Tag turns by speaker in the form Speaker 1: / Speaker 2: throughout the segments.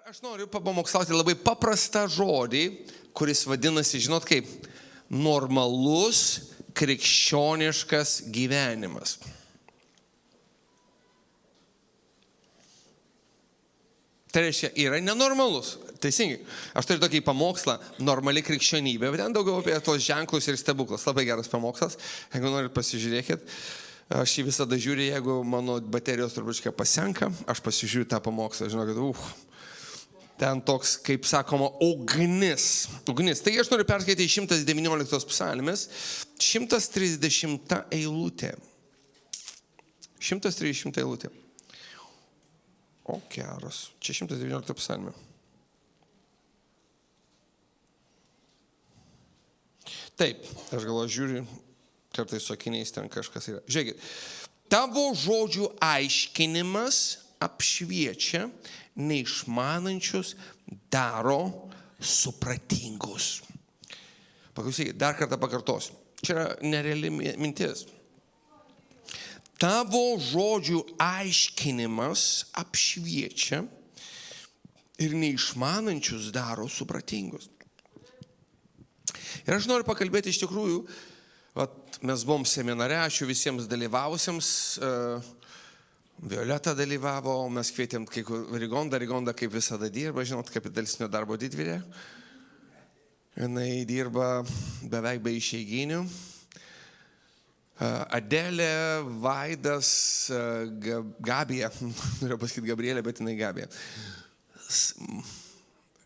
Speaker 1: Aš noriu pamokslauti labai paprastą žodį, kuris vadinasi, žinot kaip, normalus krikščioniškas gyvenimas. Tai reiškia, yra nenormalus. Teisingai. Aš turiu tokį pamokslą, normali krikščionybė, bet ten daugiau apie tos ženklus ir stebuklus. Labai geras pamokslas. Jeigu norit, pasižiūrėkit. Aš jį visada žiūriu, jeigu mano baterijos trupučiai pasenka, aš pasižiūriu tą pamokslą, žinokit, ten toks, kaip sakoma, ugnis. Taigi aš noriu perskaityti 119 psalmės, 130 eilutė. 130 eilutė. O, geras. Čia 119 psalmė. Taip, aš galvoju, žiūriu, kartais sakiniais ten kažkas yra. Žiūrėkit, tavo žodžių aiškinimas apšviečia, neišmanančius daro supratingus. Paklausykit, dar kartą pakartosiu. Čia yra nereali mintis. Tavo žodžių aiškinimas apšviečia ir neišmanančius daro supratingus. Ir aš noriu pakalbėti iš tikrųjų, mes buvom seminare, ačiū visiems dalyvavusiems, Violeta dalyvavo, mes kvietėm Rigonda kaip visada dirba, žinot, kapitalistinio darbo didvyrė. Jinai dirba beveik be išeiginių. Adelė, Vaidas, Gabija, noriu pasakyti Gabrielė, bet jinai Gabija.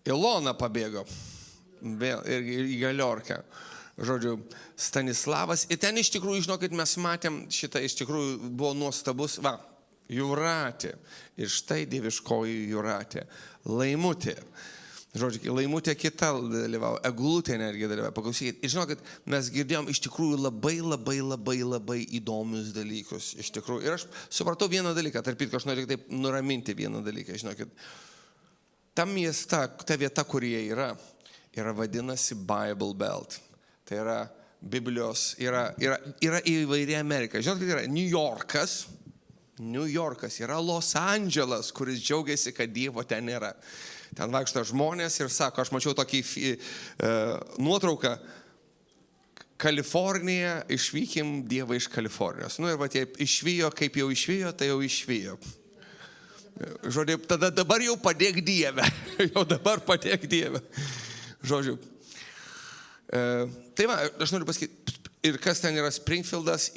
Speaker 1: Ilona pabėgo ir į Galiorkę. Žodžiu, Stanislavas. Ir ten iš tikrųjų, žinokit, mes matėm šitą, iš tikrųjų buvo nuostabus, Jūratė. Ir štai dieviškoji Jūratė. Laimutė. Žodžiu, Laimutė kita dalyvavo, Eglutė netgi dalyvavo. Paklausykit. Ir žinokit, mes girdėjom iš tikrųjų labai įdomius dalykus. Iš tikrųjų. Ir aš supratau vieną dalyką. Tarp kitko, aš noriu tik taip nuraminti vieną dalyką. Žinokit, ta miesta, ta vieta, kur jie yra vadinasi Bible Belt. Tai yra Biblijos, yra įvairi Amerika. Žinot, kad yra New Yorkas, yra Los Andželas, kuris džiaugiasi, kad Dievo ten nėra. Ten vaikšto žmonės ir sako, aš mačiau tokį nuotrauką, Kalifornija, išvykim Dievą iš Kalifornijos. Ir va, jie išvijo, kaip jau išvijo, tai jau išvijo. Žodžiu, tada dabar jau padėk Dievę. Jau dabar padėk Dievę. Žodžiu. Tai va, aš noriu pasakyti, ir kas ten yra Springfieldas,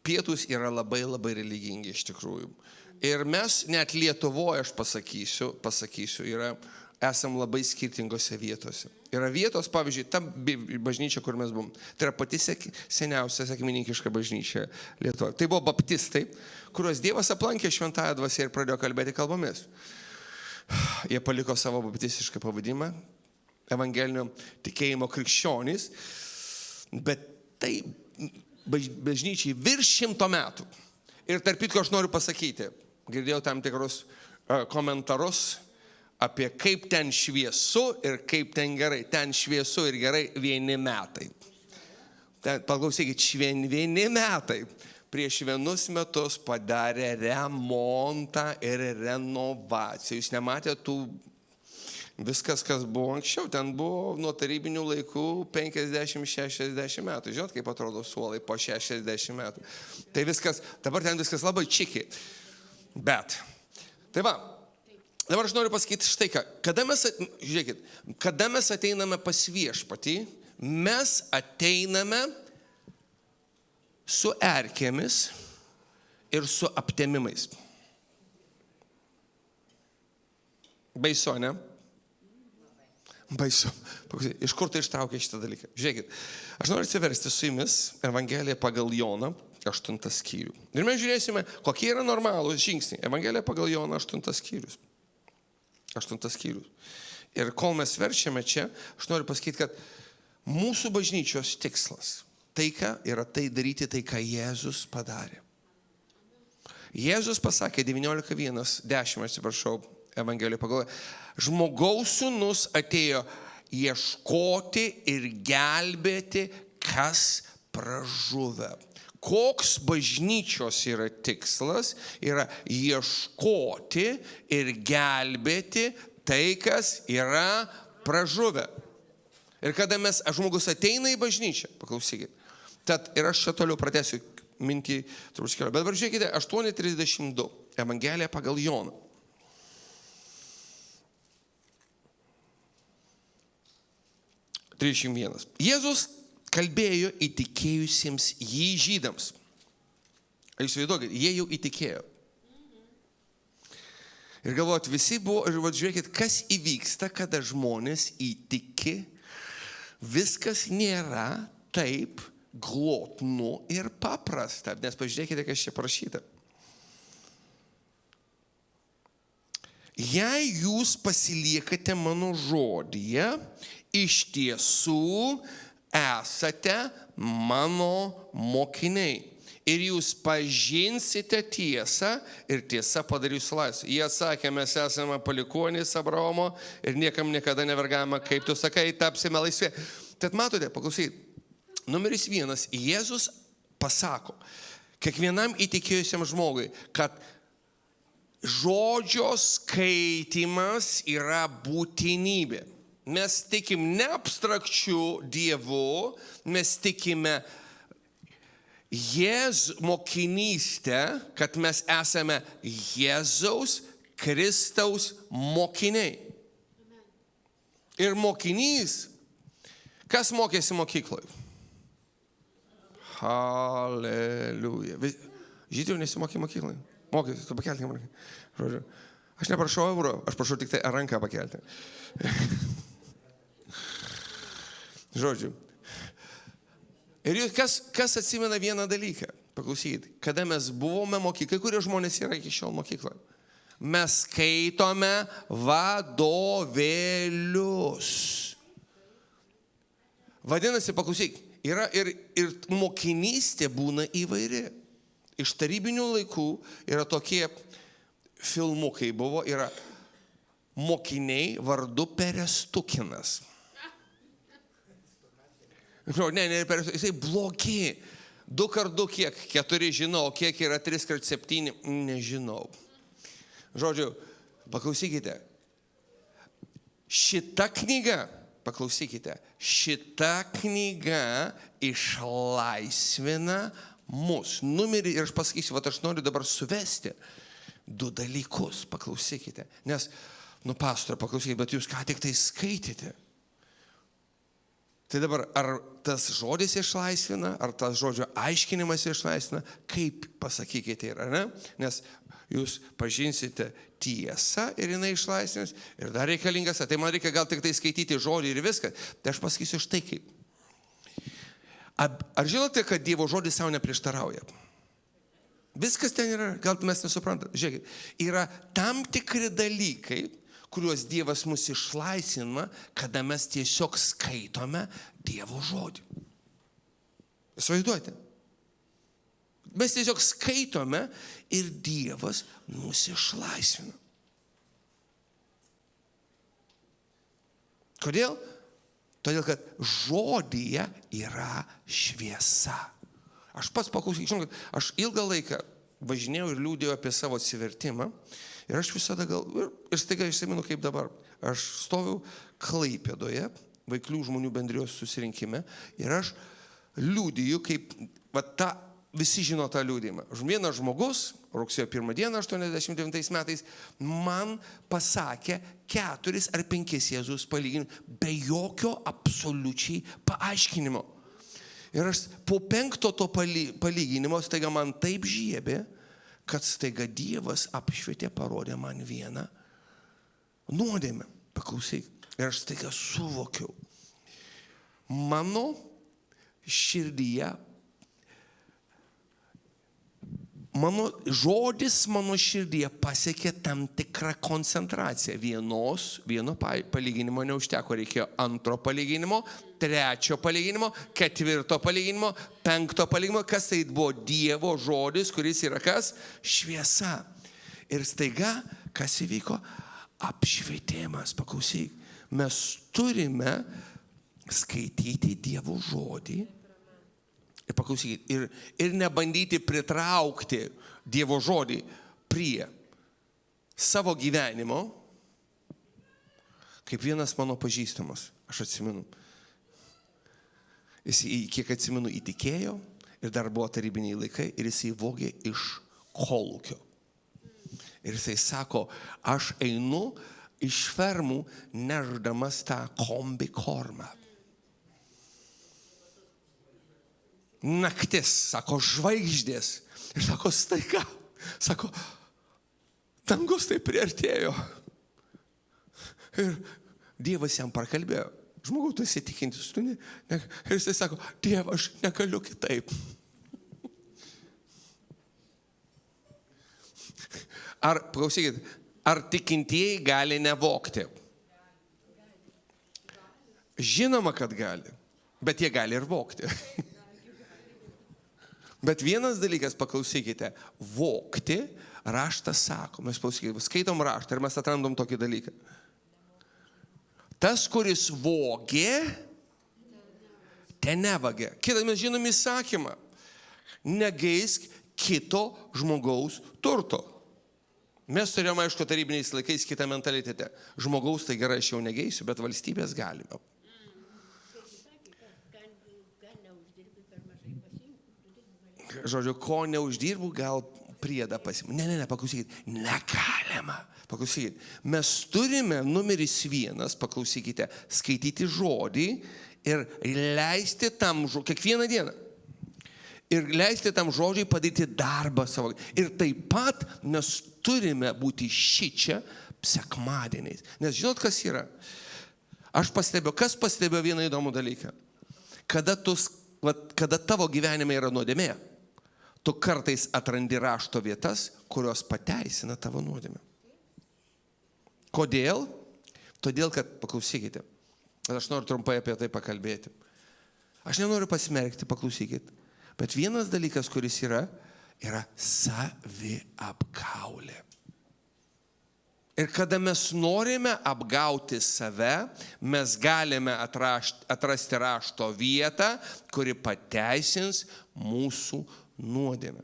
Speaker 1: pietus yra labai religingi iš tikrųjų. Ir mes net Lietuvoje, aš pasakysiu, esam labai skirtingose vietose. Yra vietos, pavyzdžiui, ta bažnyčia, kur mes buvom, tai yra pati seniausia sekmininkiška bažnyčia Lietuvoje. Tai buvo baptistai, kuriuos Dievas aplankė šventąją dvasią ir pradėjo kalbėti kalbomis. Jie paliko savo baptistišką pavadimą, evangelinio tikėjimo krikščionys, bet tai bažnyčiai virš 100 metų. Ir tarp kitko aš noriu pasakyti, girdėjau tam tikrus komentarus apie kaip ten šviesu ir kaip ten gerai. Ten šviesu ir gerai vieni metai. Paklausykit, vieni metai. Prieš vienus metus padarė remontą ir renovaciją. Jūs nematėte tų viskas, kas buvo anksčiau, ten buvo nuo tarybinių laikų 50-60 metų. Žinot, kaip atrodo suolai po 60 metų. Tai viskas, dabar ten viskas labai čiki. Bet, tai va, dabar aš noriu pasakyti štai ką. Kada mes ateiname pas Viešpatį, mes ateiname su erkėmis ir su aptemimais. Baisu, ne? Baisu. Iš kur tai ištraukė šitą dalyką? Žiūrėkit, aš noriu atsiversti su jumis Evangeliją pagal Joną, 8 skyrių. Ir mes žiūrėsime, kokie yra normalūs žingsniai. Evangelija pagal Joną, 8 skyrius. 8 skyrius. Ir kol mes verčiame čia, aš noriu pasakyti, kad mūsų bažnyčios tikslas, taika yra tai daryti tai, ką Jėzus padarė. Jėzus pasakė 19:10, atsiprašau, Evangelijoje pagal žmogaus sūnus atėjo ieškoti ir gelbėti, kas pražuvę. koks bažnyčios yra tikslas, yra ieškoti ir gelbėti tai, kas yra pražuvę. Ir kada žmogus ateina į bažnyčią, paklausykit, tad ir aš čia toliau pratęsiu mintį truputį kelią, bet dabar žiūrėkite, 8:32, Evangelija pagal Joną. Jėzus kalbėjo įtikėjusiems jį žydams. Jūs įsivaizduokit, jie jau įtikėjo. Ir galvojat, visi buvo, ir žiūrėkit, kas įvyksta, kada žmonės įtiki, viskas nėra taip glotnu ir paprasta. Nes pažiūrėkite, kas čia parašyta. Jei jūs pasiliekate mano žodyje, iš tiesų esate mano mokiniai. Ir jūs pažinsite tiesą ir tiesa padarys laisvę. Jie sakė, mes esame palikuonys Abraomo ir niekam niekada nevergavome, kaip tu sakai, tapsime laisvė. Tad matote, paklausykit, numeris 1, Jėzus pasako kiekvienam įtikėjusiam žmogui, kad žodžio skaitimas yra būtinybė. Mes tikim ne abstrakčių dievų, mes tikime mokinystę, kad mes esame Jėzaus Kristaus mokiniai. Ir mokinys, kas mokėsi mokykloje? Haleliuja. Žydų nesimokė mokykloje. Mokėsi, tu pakelti man. Žodžiu, aš neprašau euro, aš prašau tik tai ranką pakelti. Žodžiu. Ir jūs, kas atsimena vieną dalyką? Paklausykit, kada mes buvome mokykloje, kurie žmonės yra iki šiol mokykloje? Mes skaitome vadovėlius. Vadinasi, paklausyk, yra ir mokinystė būna įvairi. Iš tarybinių laikų yra tokie filmukai buvo, yra mokiniai vardu Perestukinas. Ne, jisai blogi. 2x2 kiek? 4 žinau, kiek yra 3x7? Nežinau. Žodžiu, paklausykite. Šita knyga išlaisvina mus. Numerį, ir aš pasakysiu, aš noriu dabar suvesti 2 dalykus, paklausykite. Nes, pastor, paklausykite, bet jūs ką tik tai skaitėte. Tai dabar, ar tas žodis išlaisvina, ar tas žodžio aiškinimas išlaisvina, kaip pasakykite yra, ne? Nes jūs pažinsite tiesą ir jinai išlaisvins, ir dar reikalingas, tai man reikia gal tik tai skaityti žodį ir viską. Tai aš pasakysiu štai kaip. Ar žinote, kad Dievo žodis savo neprieštarauja? Viskas ten yra, gal mes nesuprantam. Žiūrėkit, yra tam tikri dalykai, kuriuos Dievas mus išlaisvina, kada mes tiesiog skaitome Dievo žodį. Įsivaizduojate? Mes tiesiog skaitome ir Dievas mus išlaisvina. Kodėl? Todėl, kad žodyje yra šviesa. Aš pats paklausyčiau, aš ilgą laiką važinėjau ir liūdėjau apie savo atsivertimą. Ir aš visada ir staiga išsimenu kaip dabar. Aš stoviu Klaipėdoje, Vaiklių žmonių bendrijos susirinkime, ir aš liūdiju, kaip, visi žino tą liūdimą. Vienas žmogus, rugsėjo 1 dieną, 89 metais, man pasakė 4 ar 5 Jėzus palyginimų, be jokio absoliučiai paaiškinimo. Ir aš po 5 to palyginimo staiga man taip žiebė, kad staiga Dievas apšvietė, parodė man vieną nuodėmę. Paklausyk. Ir aš staiga suvokiau. Mano širdyje, žodis mano širdyje pasiekė tam tikrą koncentraciją. Vieno palyginimo neužteko, reikėjo 2 palyginimo, 3 palyginimo, 4 palyginimo, 5 palyginimo. Kas tai buvo? Dievo žodis, kuris yra kas? Šviesa. Ir staiga, kas įvyko? Apšvietimas. Paklausyk, mes turime skaityti Dievo žodį Ir paklausykit, ir nebandyti pritraukti Dievo žodį prie savo gyvenimo, kaip vienas mano pažįstamas, aš atsimenu. Jis, kiek atsimenu, įtikėjo ir dar buvo tarybiniai laikai ir jis įvogė iš kolūkio. Ir jisai sako, aš einu iš fermų nešdamas tą kombikormą. Naktis, sako, žvaigždės. Ir sako, staiga, sako, dangus tai priartėjo. Ir Dievas jam prakalbėjo. Žmogau, tu esi tikintis, tu ne. Ir jisai sako, Dieve, aš negaliu kitaip. Ar, klausykit, ar tikintieji gali nevogti? Žinoma, kad gali, bet jie gali ir vogti. Bet vienas dalykas, paklausykite, vogti, raštas sako, mes paklausykite, skaitom raštą ir mes atrandom tokį dalyką. Tas, kuris vogė, te nevagė. Kita, mes žinom įsakymą, negeisk kito žmogaus turto. Mes turėjome, aišku, tarybiniais laikais kitą mentalitetę. Žmogaus tai gerai, aš jau negeisiu, bet valstybės galime. Žodžiu, ko neuždirbu, gal priedą pasimu. Ne, paklausykit, negalima. Paklausykit, mes turime numeris 1, paklausykite, skaityti žodį ir leisti tam žodžiui, kiekvieną dieną. Ir leisti tam žodžiui padaryti darbą savo. Ir taip pat mes turime būti šičia sekmadieniais. Nes žinot, kas yra? Kas pastebėjo vieną įdomų dalyką? Kada tavo gyvenime yra nuodėmė, tu kartais atrandi rašto vietas, kurios pateisina tavo nuodėmę. Kodėl? Todėl, kad, paklausykite, aš noriu trumpai apie tai pakalbėti. Aš nenoriu pasmerkti, paklausykit. Bet vienas dalykas, kuris yra saviapgaulė. Ir kada mes norime apgauti save, mes galime atrasti rašto vietą, kuri pateisins mūsų nuodėmę.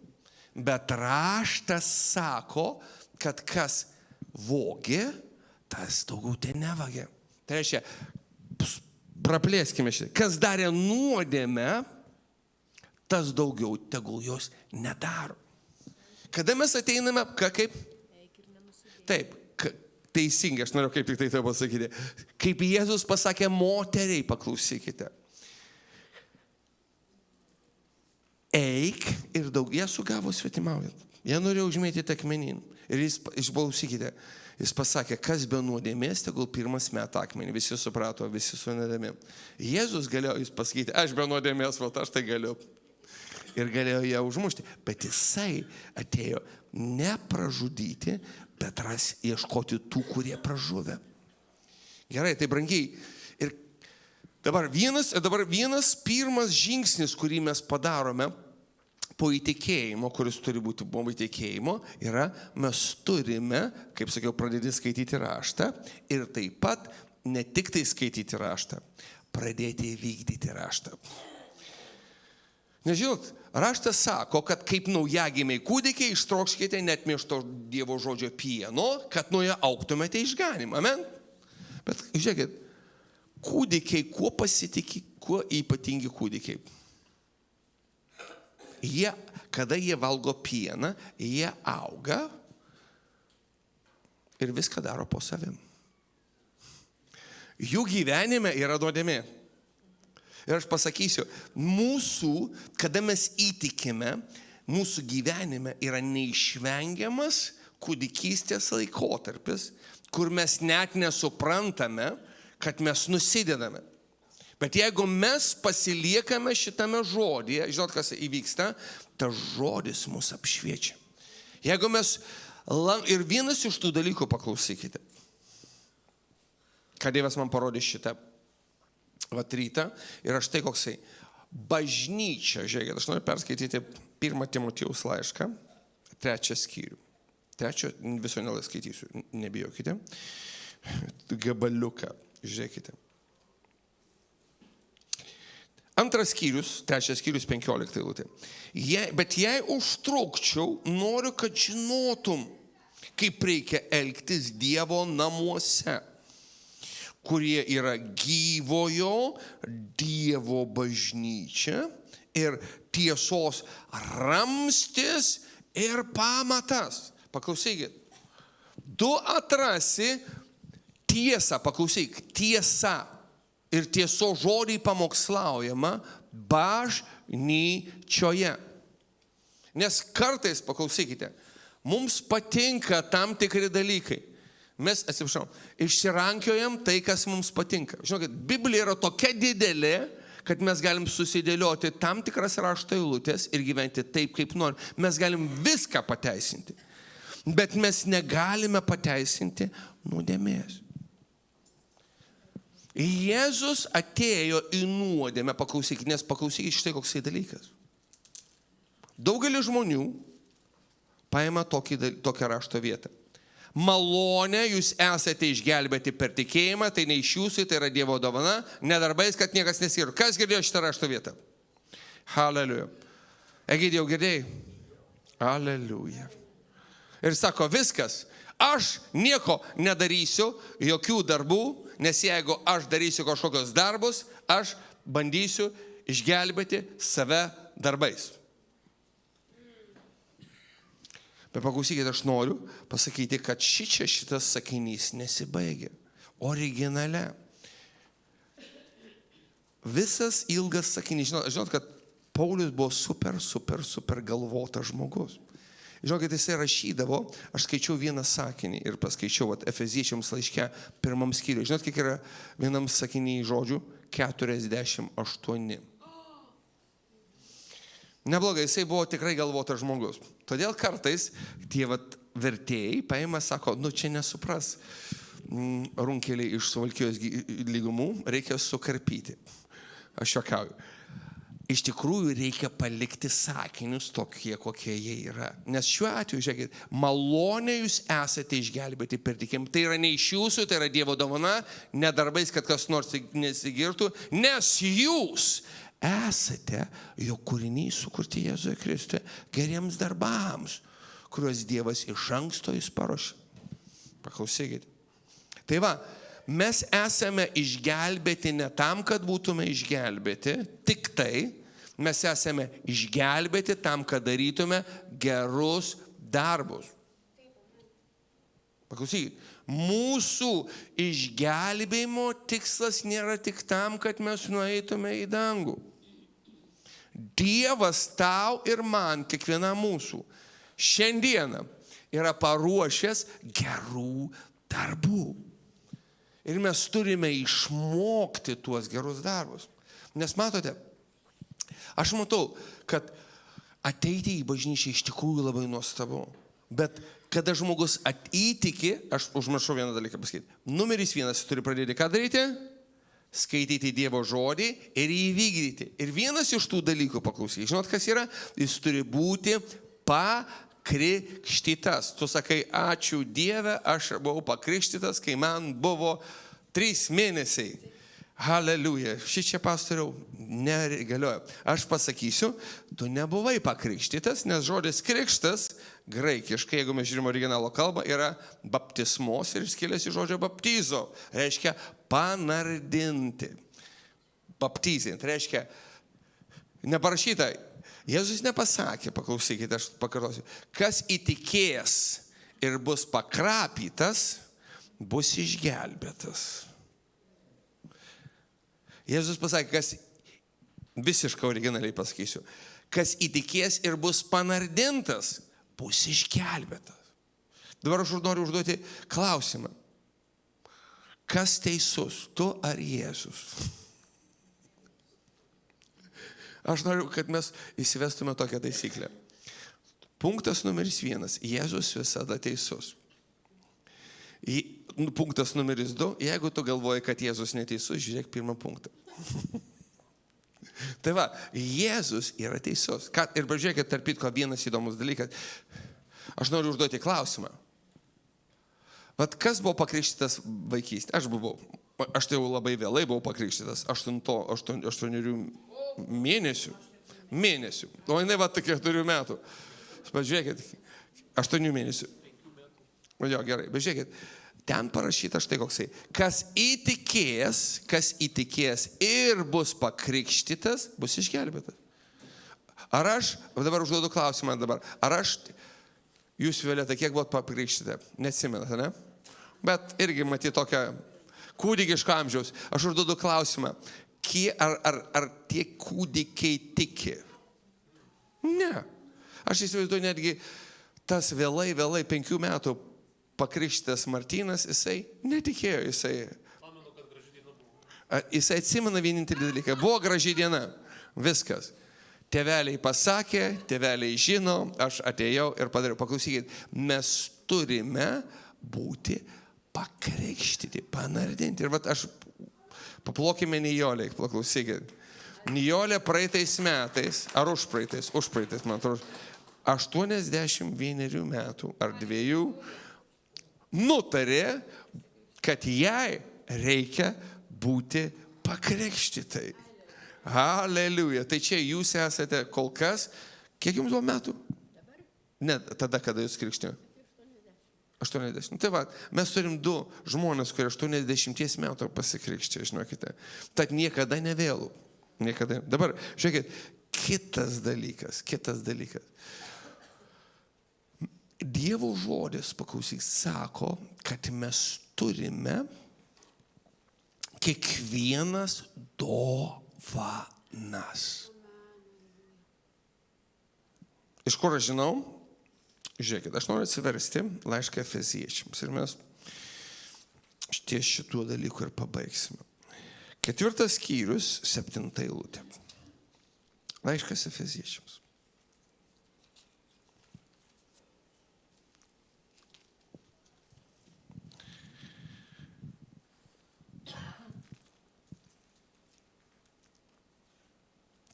Speaker 1: Bet raštas sako, kad kas vogė, tas daugiau te nevagė. Tai reiškia, praplėskime šitą. Kas darė nuodėmę, tas daugiau tegul jos nedaro. Kada mes ateiname, kaip? Taip, teisingai, aš noriu kaip tik tai pasakyti. Kaip Jėzus pasakė moteriai, paklausykite. Eik ir daug, jie sugavo svetimaujant. Jie norėjo užmėtyti akmenin. Ir išklausykite, jis pasakė, kas be nuodėmės, tegul pirmas meta akmenį. Visi suprato, visi su nuodėmėm. Jėzus galėjo jis pasakyti, aš be nuodėmės, aš tai galiu. Ir galėjo ją užmušti. Bet jisai atėjo ne pražudyti, bet ieškoti tų, kurie pražuvę. Gerai, tai brangiai. Ir dabar vienas pirmas žingsnis, kurį mes padarome po įtikėjimo, kuris turi būti po įtikėjimo, yra, mes turime, kaip sakiau, pradėti skaityti raštą ir taip pat ne tik tai skaityti raštą, pradėti vykdyti raštą. Nežinot, raštas sako, kad kaip naujagimiai kūdikiai ištrokškite neatmiešto Dievo žodžio pieno, kad nuo jo augtumėte išganimą. Amen? Bet žiūrėkit, kūdikiai, kuo pasitikė, kuo ypatingi kūdikiai? Kada jie valgo pieną, jie auga ir viską daro po savim. Jų gyvenime yra nuodėmė. Ir aš pasakysiu, kada mes įtikime, mūsų gyvenime yra neišvengiamas kūdikystės laikotarpis, kur mes net nesuprantame, kad mes nusidedame. Bet jeigu mes pasiliekame šitame žodyje, žinot, kas įvyksta, tas žodis mus apšviečia. Jeigu mes, ir vienas iš tų dalykų, paklausykite, kad Dievas man parodė šitą rytą, ir aš tai koksai, bažnyčia, žiūrėkit, aš noriu perskaityti 1 Timotijaus laišką, 3 skyrių. 3, viso neskaitysiu, nebijokite. Gabaliuką, žiūrėkite. Antras skyrius, trečias skyrius, 15 eilutė. Bet jei užtrukčiau, noriu, kad žinotum, kaip reikia elgtis Dievo namuose, kurie yra gyvojo Dievo bažnyčia ir tiesos ramstis ir pamatas. Paklausykit. Tu atrasi tiesą, paklausyk, tiesa ir tiesos žodį pamokslaujama bažnyčioje. Nes kartais, paklausykite, mums patinka tam tikri dalykai. Mes, atsiprašau, išsirankiojam tai, kas mums patinka. Žinokit, Biblija yra tokia didelė, kad mes galim susidėlioti tam tikras rašto eilutės ir gyventi taip, kaip norim. Mes galim viską pateisinti. Bet mes negalime pateisinti nuodėmės. Jėzus atėjo į nuodėmę, paklausykit, nes paklausykit štai koksai dalykas. Daugelis žmonių paima tokią rašto vietą. Malonę jūs esate išgelbėti per tikėjimą, tai ne iš jūsų, tai yra Dievo dovana, nedarbais, kad niekas nesirū. Kas girdėjo šitą rašto vietą? Haleliuja. Egidijau, girdėjai? Haleliuja. Ir sako, viskas, aš nieko nedarysiu, jokių darbų, nes jeigu aš darysiu kažkokios darbus, aš bandysiu išgelbėti save darbais. Bet paklausykite, aš noriu pasakyti, kad šitas sakinys nesibaigia. Originale. Visas ilgas sakinys. Žinot, kad Paulius buvo super galvotas žmogus. Žinokit, jisai rašydavo, aš skaičiau vieną sakinį ir paskaičiau Efeziečiams laiške 1 skyriui. Žinot, kiek yra vienam sakinyje žodžių? 48. Neblogai, jisai buvo tikrai galvotas žmogus. Todėl kartais tie vertėjai paima, sako, čia nesupras runkeliai iš Suvalkijos lygumų, reikia sukarpyti. Aš juokauju. Iš tikrųjų reikia palikti sakinius tokie, kokie jie yra. Nes šiuo atveju, žiūrėkit, malonę jūs esate išgelbėti per tikėjimą. Tai yra ne iš jūsų, tai yra Dievo dovana, ne darbais, kad kas nors nesigirtų, nes jūs esate jo kūriniai sukurti Jėzuje Kristuje geriems darbams, kuriuos Dievas iš anksto jis paruošė. Paklausykite. Tai va, mes esame išgelbėti ne tam, kad būtume išgelbėti, tik tai mes esame išgelbėti tam, kad darytume gerus darbus. Paklausykite, mūsų išgelbėjimo tikslas nėra tik tam, kad mes nueitume į dangų. Dievas tau ir man, kiekvienam mūsų, šiandieną yra paruošęs gerų darbų. Ir mes turime išmokti tuos gerus darbus. Nes matote, aš matau, kad ateiti į bažnyčią iš tikrųjų labai nuostabu. Bet kada žmogus įtiki, aš užmiršau vieną dalyką pasakyti. Numeris 1 turi pradėti ką daryti? Skaityti Dievo žodį ir jį vykdyti. Ir vienas iš tų dalykų, paklausykite, žinot, kas yra? Jis turi būti pakrikštytas. Tu sakai, ačiū Dieve, aš buvau pakrikštytas, kai man buvo 3 mėnesiai. Haleliuja. Šičia pastoriau negalioja. Aš pasakysiu, tu nebuvai pakrikštytas, nes žodis krikštas, graikiškai, jeigu mes žiūrime originalo kalbą, yra baptismos ir skiliasi žodžio baptizo. Reiškia panardinti. Baptizinti. Reiškia, neparašyta, Jėzus nepasakė, paklausykite, aš pakartosiu, kas įtikės ir bus pakrapytas, bus išgelbėtas. Jėzus pasakė, kas, visiškai originaliai pasakysiu, kas įtikės ir bus panardintas, bus išgelbėtas. Dabar aš noriu užduoti klausimą. Kas teisus, tu ar Jėzus? Aš noriu, kad mes įsivestume tokią taisyklę. Punktas numeris 1. Jėzus visada teisus. Punktas numeris 2. Jeigu tu galvoji, kad Jėzus neteisus, žiūrėk pirmą punktą. Tai va, Jėzus yra teisus. Ir pažiūrėkit, tarp kitko, vienas įdomus dalykas. Aš noriu užduoti klausimą. Vat kas buvo pakrikštytas vaikystė? Aš tai jau labai vėlai buvau pakrikštytas. 8 Mėnesių. O jinai va tik 4 metų. Pažiūrėkit, 8 mėnesių. Jo, gerai, bet žiūrėkit, ten parašyta štai koksai. Kas įtikės ir bus pakrikštytas, bus išgelbėtas. Ar aš, dabar užduodu klausimą dabar, ar aš, jūs Violeta, kiek buvot pakrikštyta? Neatsimenate, ne? Bet irgi matyti tokią kūdikišką amžiaus. Aš užduodu klausimą, ar tie kūdikiai tiki? Ne. Aš įsivaizduoju netgi tas vėlai 5 metų pakrikštytas Martynas, jisai netikėjo, jisai atsimena vienintelį dalyką. Buvo graži diena. Viskas. Tėveliai pasakė, tėveliai žino, aš atėjau ir padariau. Paklausykit, mes turime būti pakrikštyti, panardinti. Ir vat aš, paplokime Nijolę, paklausykit. Nijolė praeitais metais, ar užpraeitais, man atrodo, 81 metų ar 2 nutarė, kad jai reikia būti pakrikštytai. Aleliuja. Tai čia jūs esate kol kas, kiek jums buvo metų? Ne, tada, kada jūs krikštėjo? 80. Tai va, mes turim 2 žmonės, kurie 80 metų pasikrikštė, žinokite. Tad niekada nevėlų. Niekada. Dabar, žiūrėkit, kitas dalykas. Dievo žodis, paklausyk, sako, kad mes turime kiekvienas dovanas. Iš kur aš žinau? Žiūrėkit, aš noriu atsiversti laišką Efeziečiams ir mes ties šituo dalyku ir pabaigsime. 4 skyrius, 7 eilutė. Laiškas Efeziečiams.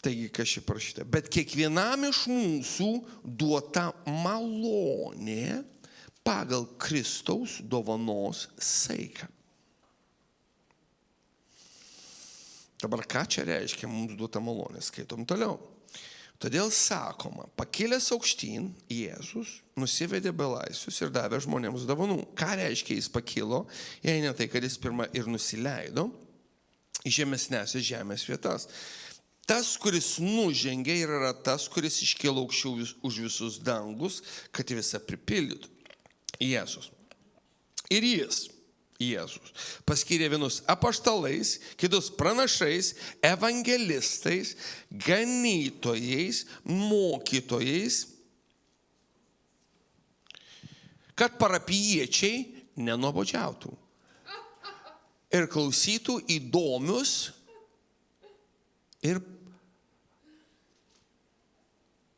Speaker 1: Taigi, kas čia parašyta? Bet kiekvienam iš mūsų duota malonė pagal Kristaus dovanos saiką. Dabar ką čia reiškia mums duota malonė? Skaitom toliau. Todėl sakoma, pakilęs aukštyn, Jėzus nusivedė belaisvius ir davė žmonėms dovanų. Ką reiškia jis pakilo, jei ne tai, kad jis pirma ir nusileido į žemesnėsias žemės vietas. Tas, kuris nužengė, yra tas, kuris iškilo aukščiau už visus dangus, kad visą pripildytų. Jėzus. Ir Jėzus paskyrė vienus apaštalais, kitus pranašais, evangelistais, ganytojais, mokytojais, kad parapijiečiai nenuobodžiautų ir klausytų įdomius ir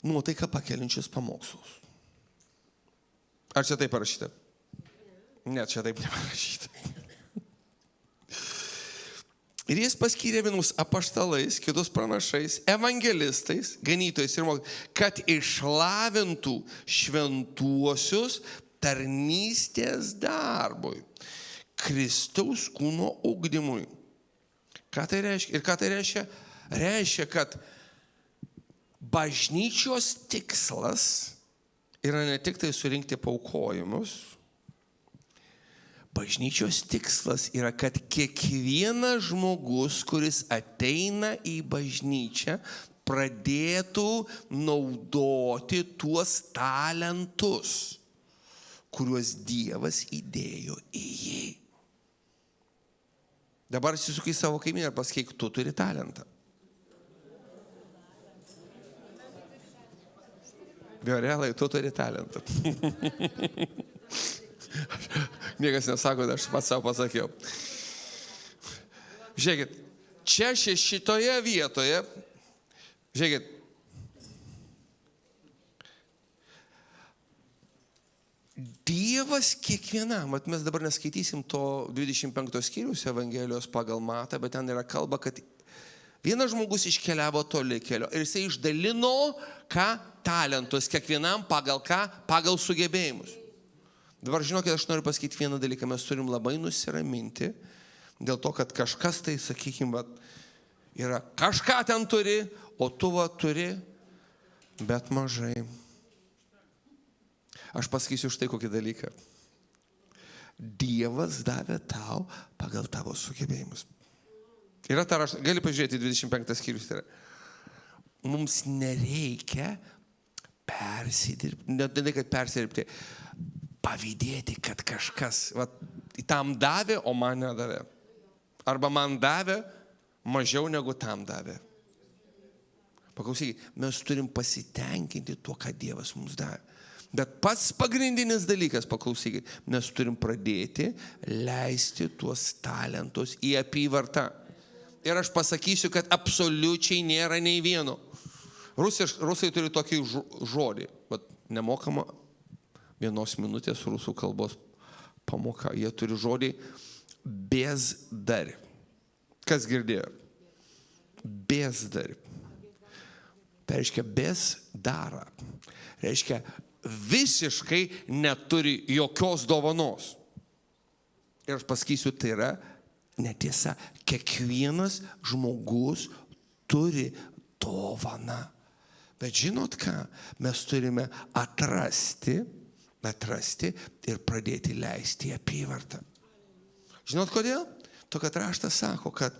Speaker 1: nuotaiką pakeliančius pamokslus. Ar čia taip parašyta? Ne, čia taip neparašyta. Ir jis paskyrė vienus apaštalais, kitus pranašais, evangelistais, ganytojais ir mokytojais, kad išlavintų šventuosius tarnystės darbui, Kristaus kūno ugdymui. Ką tai reiškia? Ir ką tai reiškia? Reiškia, kad bažnyčios tikslas yra ne tik tai surinkti paaukojimus. Bažnyčios tikslas yra, kad kiekvienas žmogus, kuris ateina į bažnyčią, pradėtų naudoti tuos talentus, kuriuos Dievas įdėjo į jį. Dabar susisukai savo kaimyną ir pasakyk, tu turi talentą. Viorelai, tu turi talentą. Niekas nesako, aš pats savo pasakiau. Žiūrėkit, čia šitoje vietoje, žiūrėkit, Dievas kiekvienam, mes dabar neskaitysim to 25 skyrius Evangelijos pagal Matą, bet ten yra kalba, kad vienas žmogus iškeliavo toli kelio ir jisai išdalino talentus kiekvienam pagal ką? Pagal sugebėjimus. Dabar žinokit, aš noriu pasakyti vieną dalyką, mes turim labai nusiraminti dėl to, kad kažkas tai, sakykime, yra kažką ten turi, o tu va turi, bet mažai. Aš pasakysiu štai kokį dalyką. Dievas davė tau pagal tavo sugebėjimus. Yra ta rašta, gali pažiūrėti 25 skyrius. Tai mums nereikia persidirbti, ne kad persidirbti, pavydėti, kad kažkas tam davė, o man nedavė. Arba man davė mažiau negu tam davė. Paklausykit, mes turim pasitenkinti tuo, ką Dievas mums davė. Bet pats pagrindinis dalykas, paklausykit, mes turim pradėti leisti tuos talentus į apyvartą. Ir aš pasakysiu, kad absoliučiai nėra nei vieno. Rusai turi tokį žodį, nemokama 1 minutės rusų kalbos pamoka. Jie turi žodį бездарь. Kas girdėjo? Бездарь. Tai reiškia бездара. Reiškia visiškai neturi jokios dovanos. Ir aš pasakysiu, tai yra netiesa. Kiekvienas žmogus turi dovaną. Bet žinot ką? Mes turime atrasti ir pradėti leisti apyvartą. Žinot kodėl? To, kad raštas sako, kad,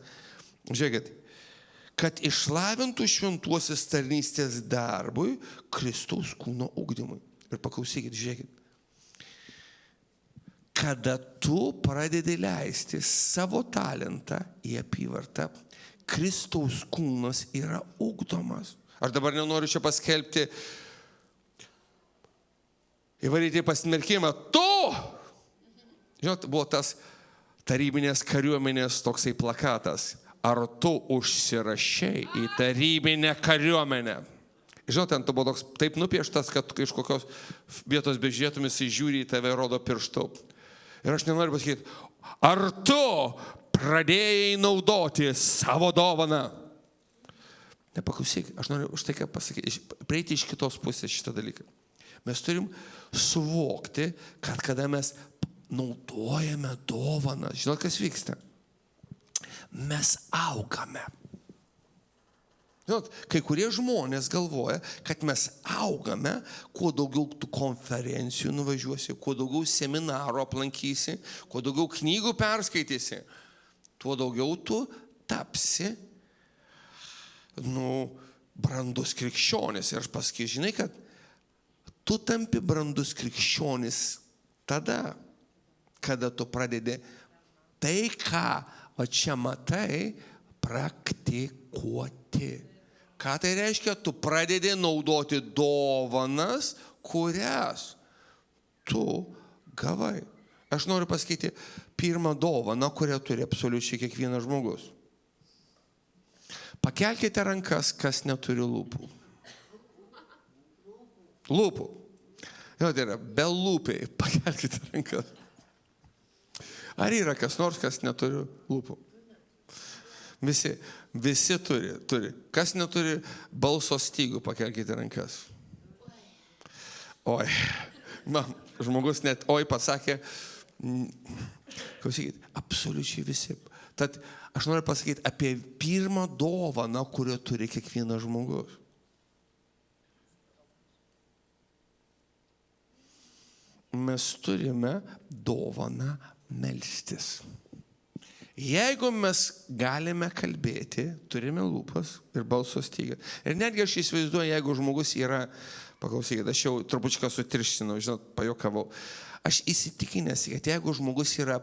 Speaker 1: žiūrėkit, kad išlavintų šventuosius tarnystės darbui, Kristaus kūno ugdymui. Ir paklausykit, žiūrėkit. Kada tu pradedi leisti savo talentą į apyvartą, Kristaus kūnas yra ugdomas. Aš dabar nenoriu čia paskelbti, įvaryti pasmerkimą. Tu! Žinot, buvo tas tarybinės kariuomenės toksai plakatas. Ar tu užsirašei į tarybinę kariuomenę? Žinot, ten tu buvo toks taip nupieštas, kad iš kokios vietos bežiūrėtumis įžiūri į tave rodo pirštu. Ir aš nenoriu pasakyti, ar tu pradėjai naudoti savo dovaną? Nepaklausyk, aš noriu už tai ką pasakyti, prieiti iš kitos pusės šitą dalyką. Mes turim suvokti, kad kada mes naudojame dovaną, žinot, kas vyksta? Mes augame. Žinot, kai kurie žmonės galvoja, kad mes augame, kuo daugiau tų konferencijų nuvažiuosi, kuo daugiau seminarų aplankysi, kuo daugiau knygų perskaitysi, tuo daugiau tu tapsi, brandus krikščionis. Ir aš pasakysiu, žinai, kad tu tampi brandus krikščionis tada, kada tu pradedi tai, ką čia matai, praktikuoti. Ką tai reiškia? Tu pradedi naudoti dovanas, kurias tu gavai. Aš noriu pasakyti, pirmą dovaną, kurią turi absoliučiai kiekvienas žmogus. Pakelkite rankas, kas neturi lūpų. Lūpų. Jo, tai yra, be lūpiai. Pakelkite rankas. Ar yra kas nors, kas neturi lūpų? Visi turi. Kas neturi balso stygų, pakelkite rankas. Oi. Man, žmogus net oi pasakė. Klausykit, absoliučiai visi. Tad aš noriu pasakyti apie pirmą dovaną, kurią turi kiekvienas žmogus. Mes turime dovaną melstis. Jeigu mes galime kalbėti, turime lūpas ir balso stygą. Ir netgi aš įsivaizduoju, jeigu žmogus yra, paklausykit, aš jau trupučiuką sutirštinau, žinot, pajokavau. Aš įsitikinęs, kad jeigu žmogus yra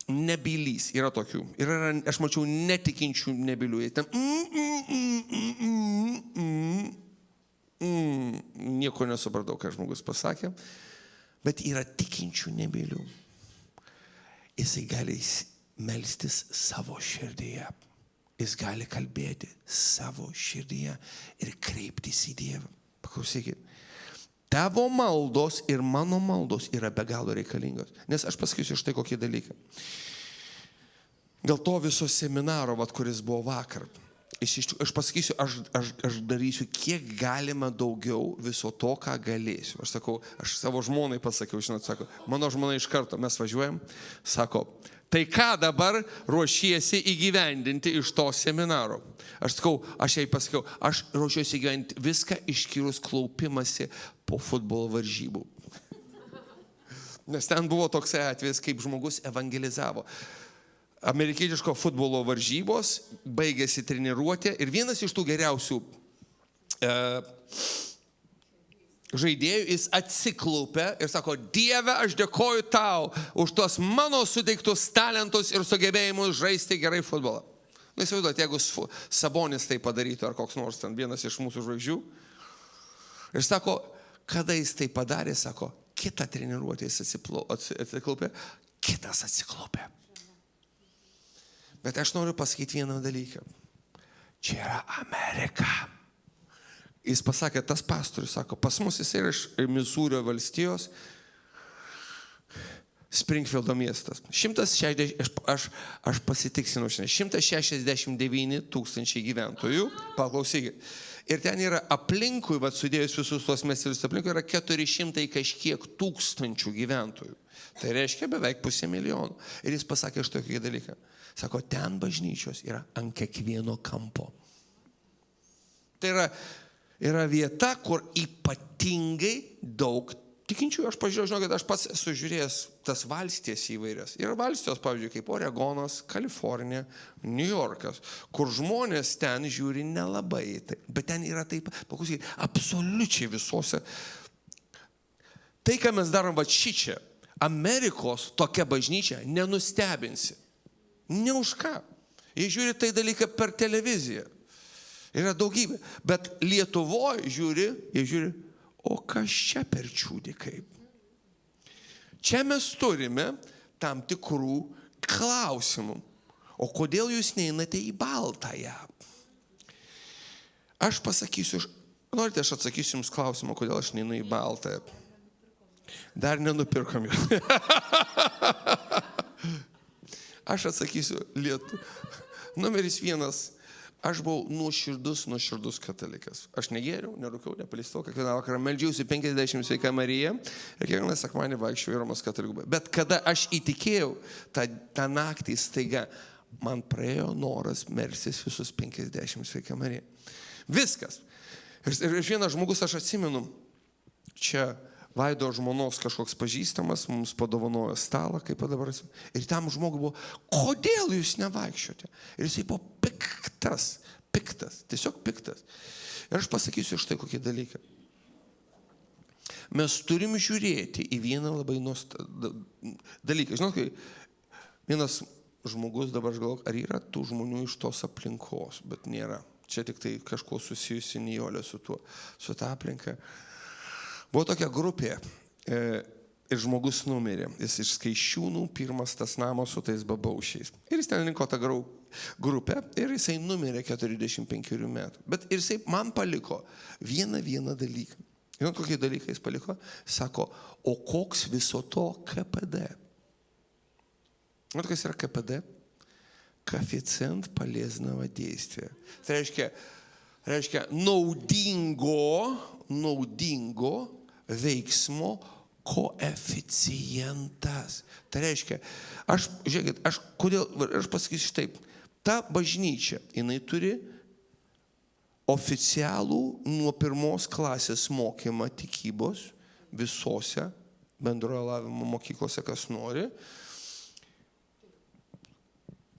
Speaker 1: nebylys, yra tokių. Yra, aš mačiau netikinčių nebylių. Nieko nesupratau, ką žmogus pasakė. Bet yra tikinčių nebylių. Jisai gali melstis savo širdyje. Jis gali kalbėti savo širdyje ir kreiptis į Dievą. Paklausykit. Tavo maldos ir mano maldos yra be galo reikalingos. Nes aš pasakysiu štai kokį dalyką. Dėl to viso seminaro, kuris buvo vakar, aš pasakysiu, aš darysiu kiek galima daugiau viso to, ką galėsiu. Aš savo žmonai pasakiau, žinot, sako, mano žmona iš karto, mes važiuojam, sako, Tai ką dabar ruošiesi įgyvendinti iš to seminaro? Aš sakau, aš jai pasakiau, aš ruošiuosi įgyvendinti viską išskyrus klaupimąsi po futbolo varžybų. Nes ten buvo toks atvejis, kaip žmogus evangelizavo. Amerikietiško futbolo varžybos, baigėsi treniruotė ir vienas iš tų geriausių žaidėjų, jis atsiklaupė ir sako, Dieve, aš dėkoju tau už tuos mano suteiktus talentus ir sugebėjimus žaisti gerai futbolą. Nu, įsivaizduoti, jeigu Sabonis tai padarytų ar koks nors ten vienas iš mūsų žvaigždžių. Ir sako, kada jis tai padarė, sako, kitą treniruotę jis atsiklaupė, kitas atsiklaupė. Bet aš noriu pasakyti vieną dalyką. Čia yra Amerika. Jis pasakė, tas pastorius, sako, pas mus jis yra iš Misūrio valstijos, Springfieldo miestas. 160, aš pasitiksinau šiandien, 169 tūkstančiai gyventojų, paklausykit. Ir ten yra aplinkui, sudėjus visus tuos miestelius aplinkui, yra 400 kažkiek tūkstančių gyventojų. Tai reiškia beveik 500 000. Ir jis pasakė štai tokį dalyką. Sako, ten bažnyčios yra ant kiekvieno kampo. Tai yra vieta, kur ypatingai daug tikinčiųjų. Aš pažiūrėjau, žinokit, aš pats esu žiūrėjęs tas valstijas įvairias. Yra valstijos, pavyzdžiui, kaip Oregonas, Kalifornija, New Yorkas, kur žmonės ten žiūri nelabai. Bet ten yra taip, paklausykit, absoliučiai visose. Tai, ką mes darom šičia, Amerikos tokia bažnyčia nenustebinsi. Ne už ką. Jie žiūri tai dalyką per televiziją. Yra daugybė. Bet Lietuvoje jie žiūri, o kas čia per čiūdį kaip? Čia mes turime tam tikrų klausimų. O kodėl jūs neinate į Baltąją? Aš pasakysiu, norite, aš atsakysiu jums klausimą, kodėl aš neinu į Baltąją. Dar nenupirkom jų. Aš atsakysiu numeris 1. Aš buvau nuoširdus katalikas. Aš negėriau, nerūkiau, nepalistau, kiekvieną vakarą meldžiausi 50 Sveika Marija ir kiekvieną sekmanį vaikščiau į Romos katalikų. Bet kada aš įtikėjau, tą naktį staiga man praėjo noras melstis visus 50 Sveika Marija. Viskas. Ir vienas žmogus, aš atsimenu, čia Vaido žmonos kažkoks pažįstamas, mums padovanojo stalą, kaip dabar. Ir tam žmogui buvo, kodėl jūs nevaikščiote? Ir jisai buvo piktas, tiesiog piktas. Ir aš pasakysiu štai kokį dalyką. Mes turim žiūrėti į vieną labai dalyką. Žinot, kai vienas žmogus, dabar aš galvoju, ar yra tų žmonių iš tos aplinkos, bet nėra. Čia tik tai kažko susijusi Nijolė su ta aplinka. Buvo tokia grupė ir žmogus numirė. Jis iš Skaičiūnų, pirmas tas namas su tais babaušiais. Ir jis ten liko tą grupę ir jisai numirė 45 metų. Bet ir jisai man paliko vieną dalyką. Žinot, kokį dalyką jis paliko? Sako, o koks viso to KPD? Žinot, kas yra KPD? Коэффициент полезного действия. Tai reiškia naudingo veiksmo koeficientas. Tai reiškia, aš pasakysiu taip, ta bažnyčia, jinai turi oficialų nuo 1 klasės mokymą tikybos visose bendrojo lavinimo mokyklose, kas nori.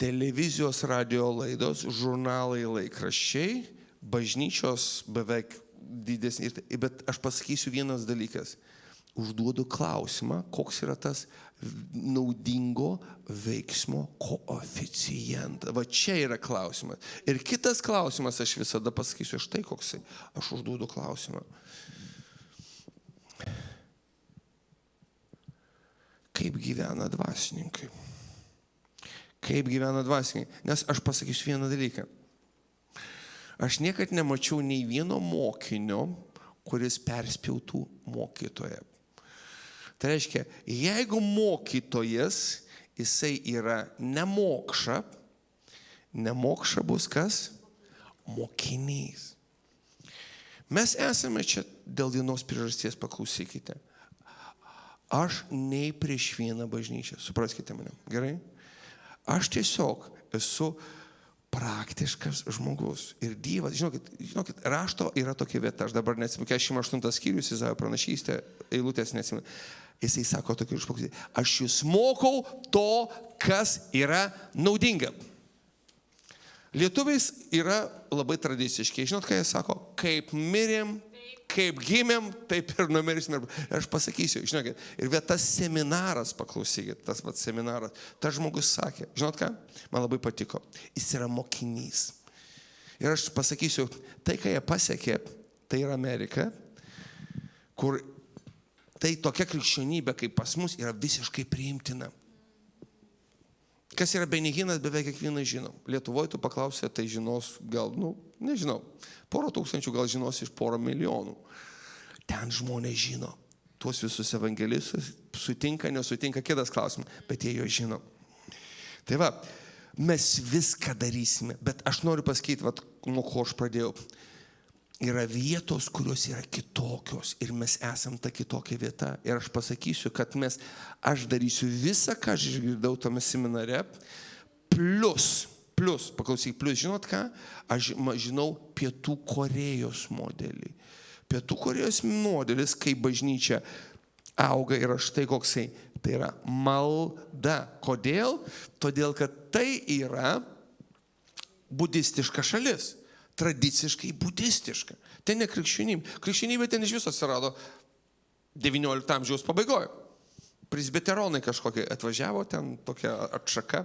Speaker 1: Televizijos, radio laidos, žurnalai, laikraščiai, bažnyčios beveik didesnį. Bet aš pasakysiu vienas dalykas. Užduodu klausimą, koks yra tas naudingo veiksmo koeficientas. Va čia yra klausimas. Ir kitas klausimas, aš visada pasakysiu, štai koksai. Aš užduodu klausimą. Kaip gyvena dvasininkai? Kaip gyvena dvasininkai? Nes aš pasakysiu vieną dalyką. Aš niekad nemačiau nei vieno mokinio, kuris perspjautų mokytoją. Tai reiškia, jeigu mokytojas, jisai yra nemokša bus kas? Mokinys. Mes esame čia dėl vienos priežasties, paklausykite. Aš nei prieš vieną bažnyčią, supraskite mane, gerai? Aš tiesiog esu praktiškas žmogus. Ir Dievas, žinokit, rašto yra tokia vieta, aš dabar neatsimenu, 48 skyrius Izaijo pranašystė, eilutės neatsimenu. Jisai sako tokį žmogus, aš jūs mokau to, kas yra naudinga. Lietuviais yra labai tradiciški. Žinot, ką jie sako? Kaip mirėm, kaip gimėm, taip ir numirsim. Ir aš pasakysiu, žinokit, ir tas seminaras, paklausykit, tas seminaras, tas žmogus sakė, žinot ką, man labai patiko, jis yra mokinys. Ir aš pasakysiu, tai, ką jie pasiekė, tai yra Amerika, kur tai tokia krikščionybė, kaip pas mus, yra visiškai priimtina. Kas yra Benihinas, beveik kiekvienas žino. Lietuvoje tu paklausė, tai žinos gal, nežinau, 100 000 gal žinos iš 100 milijonų. Ten žmonės žino. Tuos visus evangelistus sutinka, nesutinka, kitas klausimas, bet jie jo žino. Tai va, mes viską darysime, bet aš noriu pasakyti, nuo ko aš pradėjau. Yra vietos, kurios yra kitokios ir mes esam ta kitokia vieta. Ir aš pasakysiu, kad aš darysiu visą, ką aš išgirdau tame seminare, plus, paklausyk, žinot ką, aš žinau Pietų Korėjos modelį. Pietų Korėjos modelis, kai bažnyčia auga, yra štai koksai, tai yra malda. Kodėl? Todėl, kad tai yra budistiška šalis. Tradiciškai budistiška. Ten ne krikščionybė. Krikščionybė ten iš viso atsirado 19 amžiaus pabaigoje. Presbiteronai kažkokie atvažiavo, ten tokia atšaka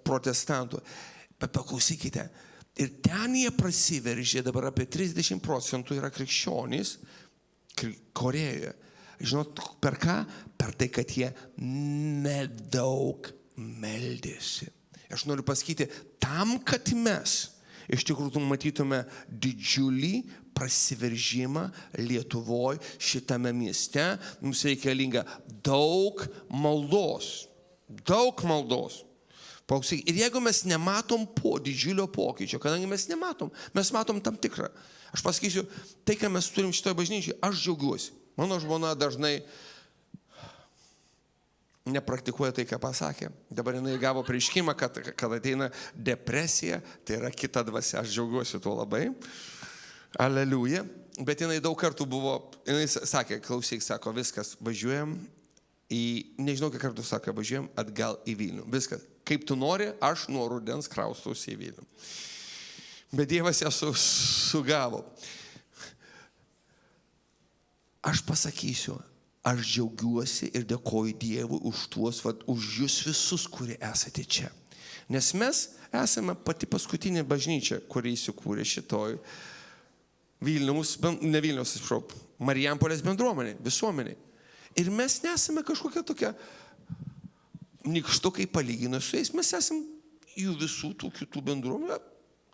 Speaker 1: protestantų. Bet paklausykite, ir ten jie prasiveržė, dabar apie 30% yra krikščionys Korėjoje. Žinot, per ką? Per tai, kad jie nedaug meldėsi. Aš noriu pasakyti, tam, kad mes iš tikrųjų matytume didžiulį prasiveržimą Lietuvoje, šitame mieste, mums reikalinga daug maldos. Daug maldos. Ir jeigu mes nematom didžiulio pokyčio, kadangi mes nematom, mes matom tam tikrą. Aš pasakysiu, tai, ką mes turim šitoje bažnyčioje, aš džiaugiuosi. Mano žmona dažnai nepraktikuoja tai, ką pasakė. Dabar jinai gavo prieškimą, kad ateina depresija, tai yra kita dvasia. Aš džiaugiuosi tuo labai. Aleliuja. Bet jinai daug kartų buvo, jinai sakė, klausyk, sako, viskas, važiuojam nežinau, kiek kartų sakė, važiuojam atgal į Vilnių. Viskas. Kaip tu nori, aš nuo rudens kraustausi į Vilnių. Bet Dievas ją sugavo. Aš pasakysiu, aš džiaugiuosi ir dėkoju Dievui už jūs visus, kurie esate čia. Nes mes esame pati paskutinė bažnyčia, kuri įsikūrė šitoj Marijampolės bendruomenė, visuomenė. Ir mes nesame kažkokia tokia nykštukai palyginus su jais. Mes esame jų visų tų kitų bendruomenė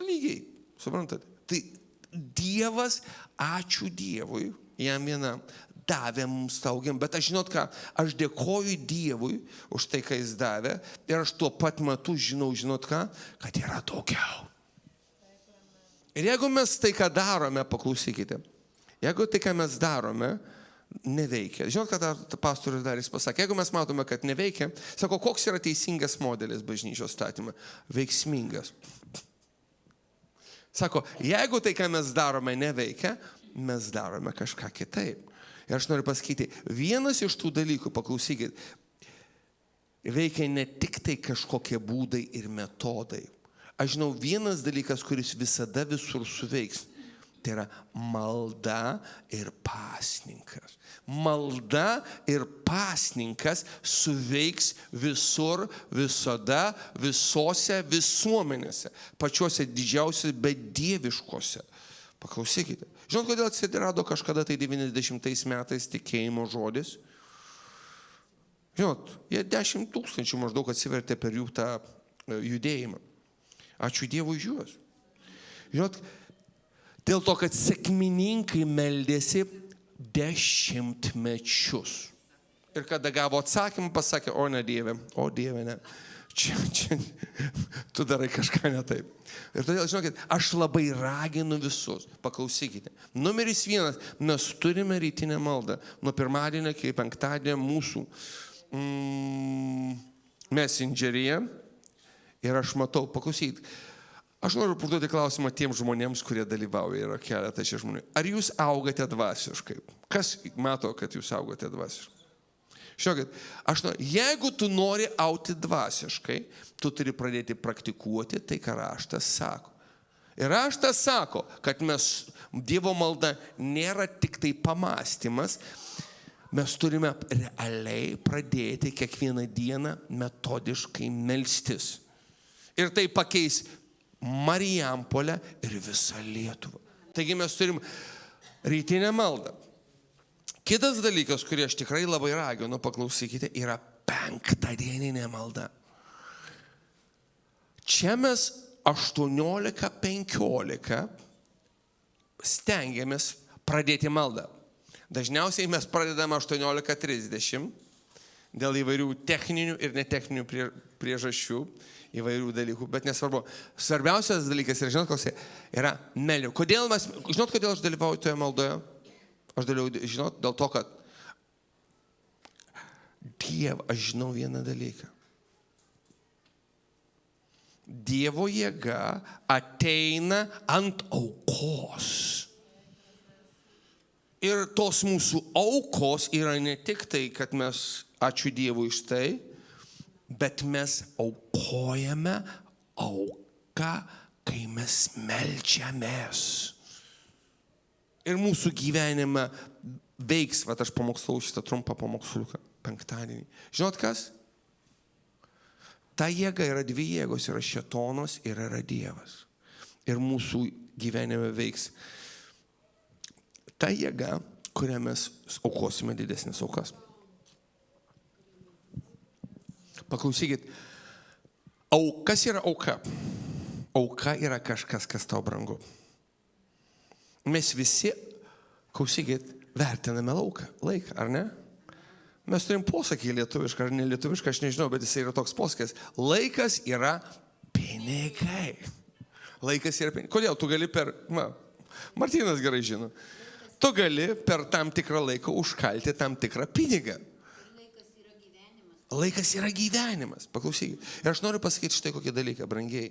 Speaker 1: lygiai. Suprantate? Tai Dievas, ačiū Dievui, jam vienam, davė mums taugiam, bet aš žinot ką, aš dėkoju Dievui už tai, ką jis davė ir aš tuo pat metu žinot ką, kad yra daugiau. Ir jeigu mes tai, ką darome, paklausykite, jeigu tai, ką mes darome, neveikia. Žinot, ką pastorius Darys pasakė, jeigu mes matome, kad neveikia, sako, koks yra teisingas modelis bažnyčios statymą? Veiksmingas. Sako, jeigu tai, ką mes darome, neveikia, mes darome kažką kitaip. Ir aš noriu pasakyti, vienas iš tų dalykų, paklausykit, veikia ne tik tai kažkokie būdai ir metodai. Aš žinau, vienas dalykas, kuris visada visur suveiks, tai yra malda ir pasninkas. Malda ir pasninkas suveiks visur, visada, visose visuomenėse, pačiuose didžiausiose, bet dieviškose. Paklausykite. Žinot, kodėl atsirado kažkada tai 90 metais tikėjimo žodis? Žinot, jie 10 000 maždaug atsivertė per jų tą judėjimą. Ačiū Dievui už juos. Žinot, dėl to, kad sekmininkai meldėsi 10 mečius. Ir kada gavo atsakymą, pasakė, o Dieve, ne. Čia, tu darai kažką ne taip. Ir todėl, žinokit, aš labai raginu visus, paklausykite. Numeris 1, mes turime rytinę maldą. Nuo pirmadienio iki penktadienio mūsų Messengeryje ir aš matau, paklausykit, aš noriu užduoti klausimą tiems žmonėms, kurie dalyvauja, yra keletas šie žmonių. Ar jūs augate dvasiškai? Kas mato, kad jūs augate dvasiškai? Žinokit, jeigu tu nori augti dvasiškai, tu turi pradėti praktikuoti tai, ką raštas sako. Ir raštas sako, kad Dievo malda nėra tik tai pamąstymas, mes turime realiai pradėti kiekvieną dieną metodiškai melstis. Ir tai pakeis Marijampolę ir visą Lietuvą. Taigi mes turim rytinę maldą. Kitas dalykas, kurį aš tikrai labai raginu, paklausykite, yra penktadieninė malda. Čia mes 18:15 stengiamės pradėti maldą. Dažniausiai mes pradedame 18:30 dėl įvairių techninių ir netechninių priežasčių, įvairių dalykų, bet nesvarbu. Svarbiausias dalykas yra, žinot, koks yra melio. Žinot, kodėl aš dalyvauju toje maldoje? Aš dalyvauju, žinot, dėl to, kad Dieve, aš žinau vieną dalyką. Dievo jėga ateina ant aukos. Ir tos mūsų aukos yra ne tik tai, kad mes, ačiū Dievui iš tai, bet mes aukojame auką, kai mes melčiamės. Ir mūsų gyvenime veiks, aš pamokslau šitą trumpą pamoksliuką penktadienį. Žinot kas? Ta jėga yra dvi jėgos, yra šėtonas ir yra Dievas. Ir mūsų gyvenime veiks ta jėga, kurią mes aukosime didesnės aukas. Paklausykit, kas yra auka? Auka yra kažkas, kas tau brangu. Mes visi, klausykit, vertiname laiką, ar ne? Mes turim posakį lietuvišką ar nelietuvišką, aš nežinau, bet jis yra toks posakis. Laikas yra pinigai. Laikas yra pinigai. Kodėl? Tu gali Martynas gerai žino. Tu gali per tam tikrą laiką užkalti tam tikrą pinigą. Laikas yra gyvenimas. Paklausykit. Ir aš noriu pasakyti štai kokį dalyką, brangiai.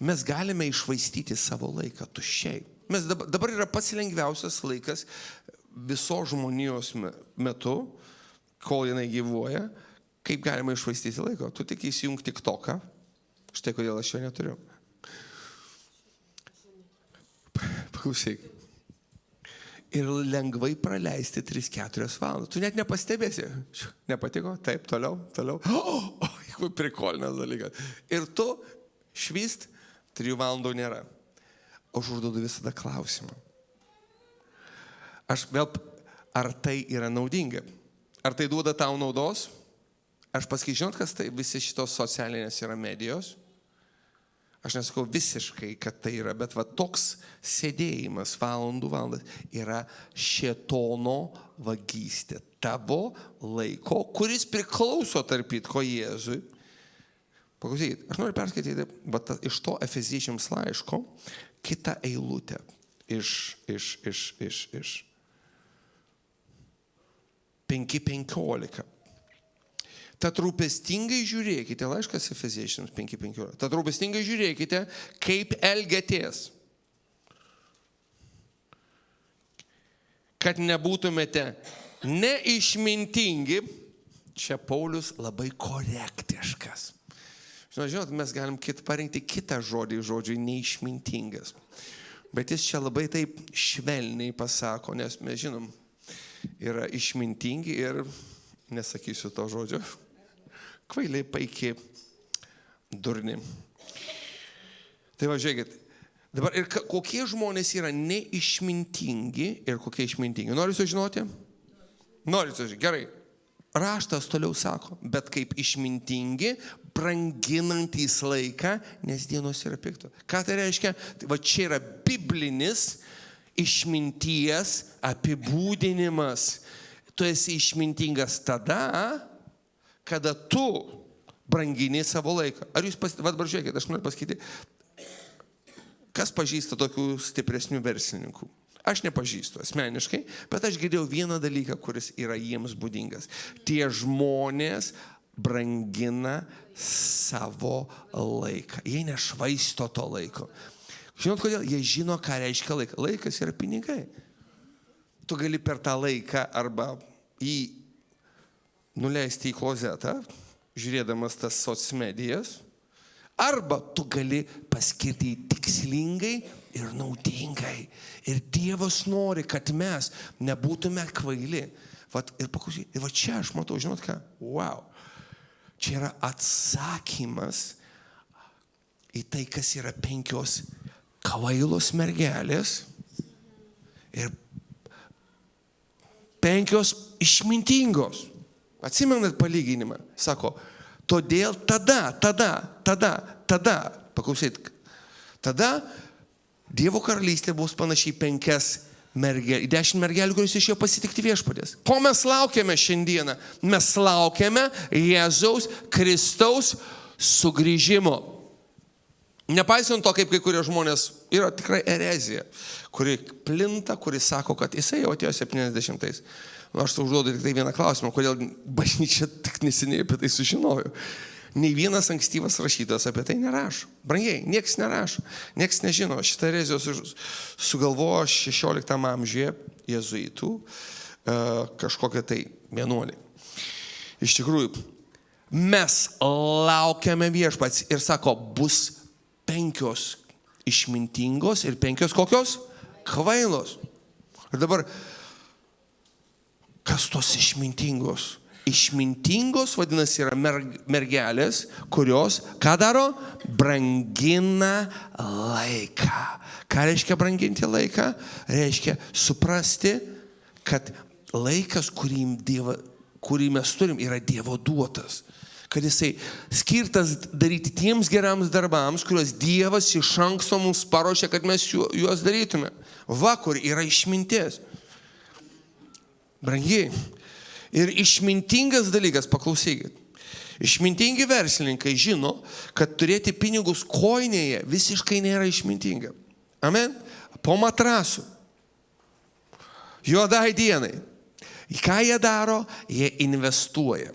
Speaker 1: Mes galime iššvaistyti savo laiką tuščiai. Dabar yra pats lengviausias laikas viso žmonijos metu, kol jinai gyvuoja, kaip galima iššvaistyti laiko. Tu tik įsijung TikToką. Štai kodėl aš jo neturiu. Paklausyk. Ir lengvai praleisti 3-4 valandas. Tu net nepastebėsi. Nepatiko? Taip, toliau. Prikolnas dalykas. Ir tu švyst 3 valandų nėra. Aš užduodu visada klausimą. Ar tai yra naudinga? Ar tai duoda tau naudos? Aš pasakysiu, žinot, kas tai visi šitos socialinės yra medijos? Aš nesakau visiškai, kad tai yra, bet toks sėdėjimas valandas yra šėtono vagystė. Tavo laiko, kuris priklauso tarpitko Jėzui. Paklausykit, aš noriu perskaityti iš to Efeziečiams laiško kitą eilutę. Iš 5:15. Tad rūpestingai žiūrėkite, laiškas Efeziečiams 5:15. Tad rūpestingai žiūrėkite, kaip elgiatės. Kad nebūtumėte neišmintingi. Čia Paulius labai korektiškas. Žinot, mes galim parinkti kitą žodžiui neišmintingas. Bet jis čia labai taip švelniai pasako, nes mes žinom, yra išmintingi ir, nesakysiu to žodžio, kvailiai, paiki, durni. Tai žiūrėkit, dabar ir kokie žmonės yra neišmintingi ir kokie išmintingi. Noriu sužinoti? Noriu sužinoti, gerai. Raštas toliau sako, bet kaip išmintingi, branginantys laiką, nes dienos yra piktos. Ką tai reiškia? Čia yra biblinis išminties apibūdinimas. Tu esi išmintingas tada, kada tu brangini savo laiką. Ar jūs žiūrėkit, aš noriu pasakyti, kas pažįsta tokių stipresnių verslininkų? Aš nepažįstu asmeniškai, bet aš girdėjau vieną dalyką, kuris yra jiems būdingas. Tie žmonės brangina savo laiką. Jie nešvaisto to laiko. Žinot kodėl? Jie žino, ką reiškia laikas. Laikas yra pinigai. Tu gali per tą laiką arba nuleisti į klozetą, žiūrėdamas tas socmedijas, arba tu gali paskirti tikslingai ir naudingai. Ir Dievas nori, kad mes nebūtume kvaili. Ir paklausyk, ir va čia aš matau, žinot ką? Wow. Čia yra atsakymas į tai, kas yra 5 kvailos mergelės ir 5 išmintingos. Atsimenat palyginimą? Sako, todėl tada, paklausykit, tada Dievo karalystė bus panašiai 10 mergelių, kurios išėjo pasitikti viešpaties. Ko mes laukiame šiandieną? Mes laukiame Jėzaus Kristaus sugrįžimo. Nepaisant to, kaip kai kurie žmonės, yra tikrai erezija, kuri plinta, kuri sako, kad jisai jau atėjo 70-ais. Aš tau užduodu tik tai vieną klausimą, kodėl bažnyčia tik neseniai apie tai sužinojo. Nei vienas ankstyvas rašytojas apie tai nerašo. Brangiai, nieks nerašo, nieks nežino. Šitą erezijos sugalvojo 16 amžiuje jėzuitų kažkokie tai vienuoliai. Iš tikrųjų, mes laukiame viešpats ir sako, bus 5 išmintingos ir 5 kokios? Kvailos. Ir dabar, kas tos išmintingos? Išmintingos, vadinasi, yra mergelės, kurios, ką daro? Brangina laiką. Ką reiškia branginti laiką? Reiškia suprasti, kad laikas, kurį mes turim, yra Dievo duotas. Kad jisai skirtas daryti tiems gerams darbams, kuriuos Dievas iš anksto mums paruošė, kad mes juos darytume. Va, kur yra išmintis. Brangiai. Ir išmintingas dalykas, paklausykit. Išmintingi verslininkai žino, kad turėti pinigus koinėje visiškai nėra išmintinga. Amen? Po matrasu. Juodai dienai. Ką jie daro? Jie investuoja.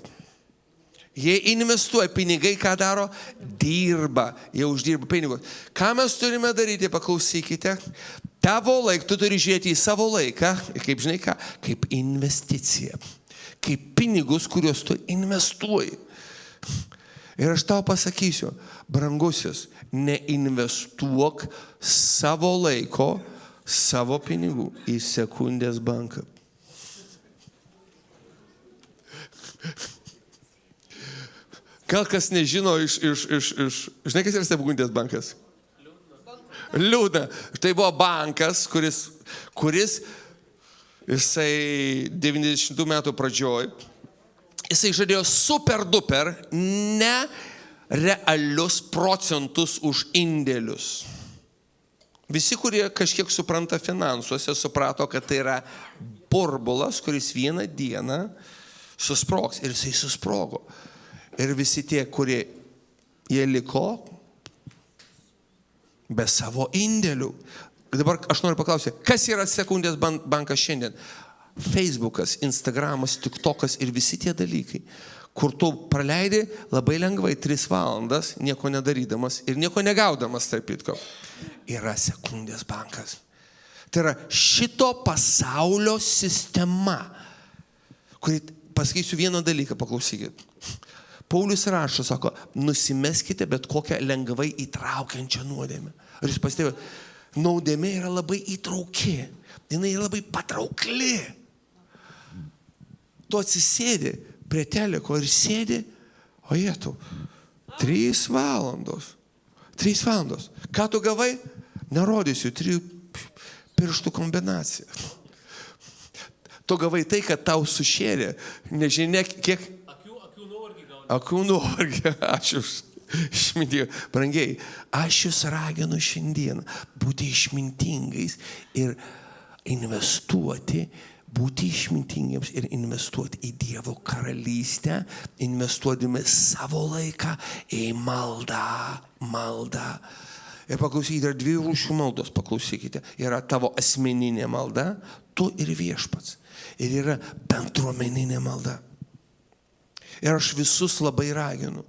Speaker 1: Jie investuoja, pinigai ką daro? Dirba, jie uždirba pinigus. Ką mes turime daryti, paklausykite. Tavo laiką, tu turi žiūrėti į savo laiką, kaip žinai ką, kaip investicija. Kaip pinigus, kuriuos tu investuoji. Ir aš tau pasakysiu, brangusis, neinvestuok savo laiko, savo pinigų į sekundės banką. Gal kas nežino žinai, kas yra sekundės bankas? Liūdna. Tai buvo bankas, kuris jisai 90 metų pradžioj, jisai žadėjo super duper nerealius procentus už indėlius. Visi, kurie kažkiek supranta finansuose, suprato, kad tai yra burbulas, kuris vieną dieną susprogs. Ir jisai susprogo. Ir visi tie, kurie jie liko be savo indėlių. Dabar aš noriu paklausyti, kas yra sekundės bankas šiandien? Facebookas, Instagramas, TikTokas ir visi tie dalykai, kur tu praleidi labai lengvai 3 valandas, nieko nedarydamas ir nieko negaudamas, tarp kitko. Yra sekundės bankas. Tai yra šito pasaulio sistema, kuri, pasakysiu vieną dalyką, paklausykit. Paulius rašo, sako, nusimeskite bet kokią lengvai įtraukiančią nuodėmę. Ar jūs pastebėjote? Nuodėmė yra labai įtrauki. Jinai yra labai patraukli. Tu atsisėdi prie teliko ir sėdi, o jie tu, 3 valandos. 3 valandos. Ką tu gavai? Nerodysiu, 3 pirštų kombinaciją. Tu gavai tai, kad tau sušėrė, nežinia kiek. Akių nuovargį, ačiū už išmintį. Brangiai, aš jūs raginu šiandien būti išmintingais ir investuoti, būti išmintingiems ir investuoti į Dievo karalystę, investuodami savo laiką į maldą. Ir paklausykite, yra 2 rūšių maldos, paklausykite. Yra tavo asmeninė malda, tu ir viešpats. Ir yra bendruomeninė malda. Ir aš visus labai raginu.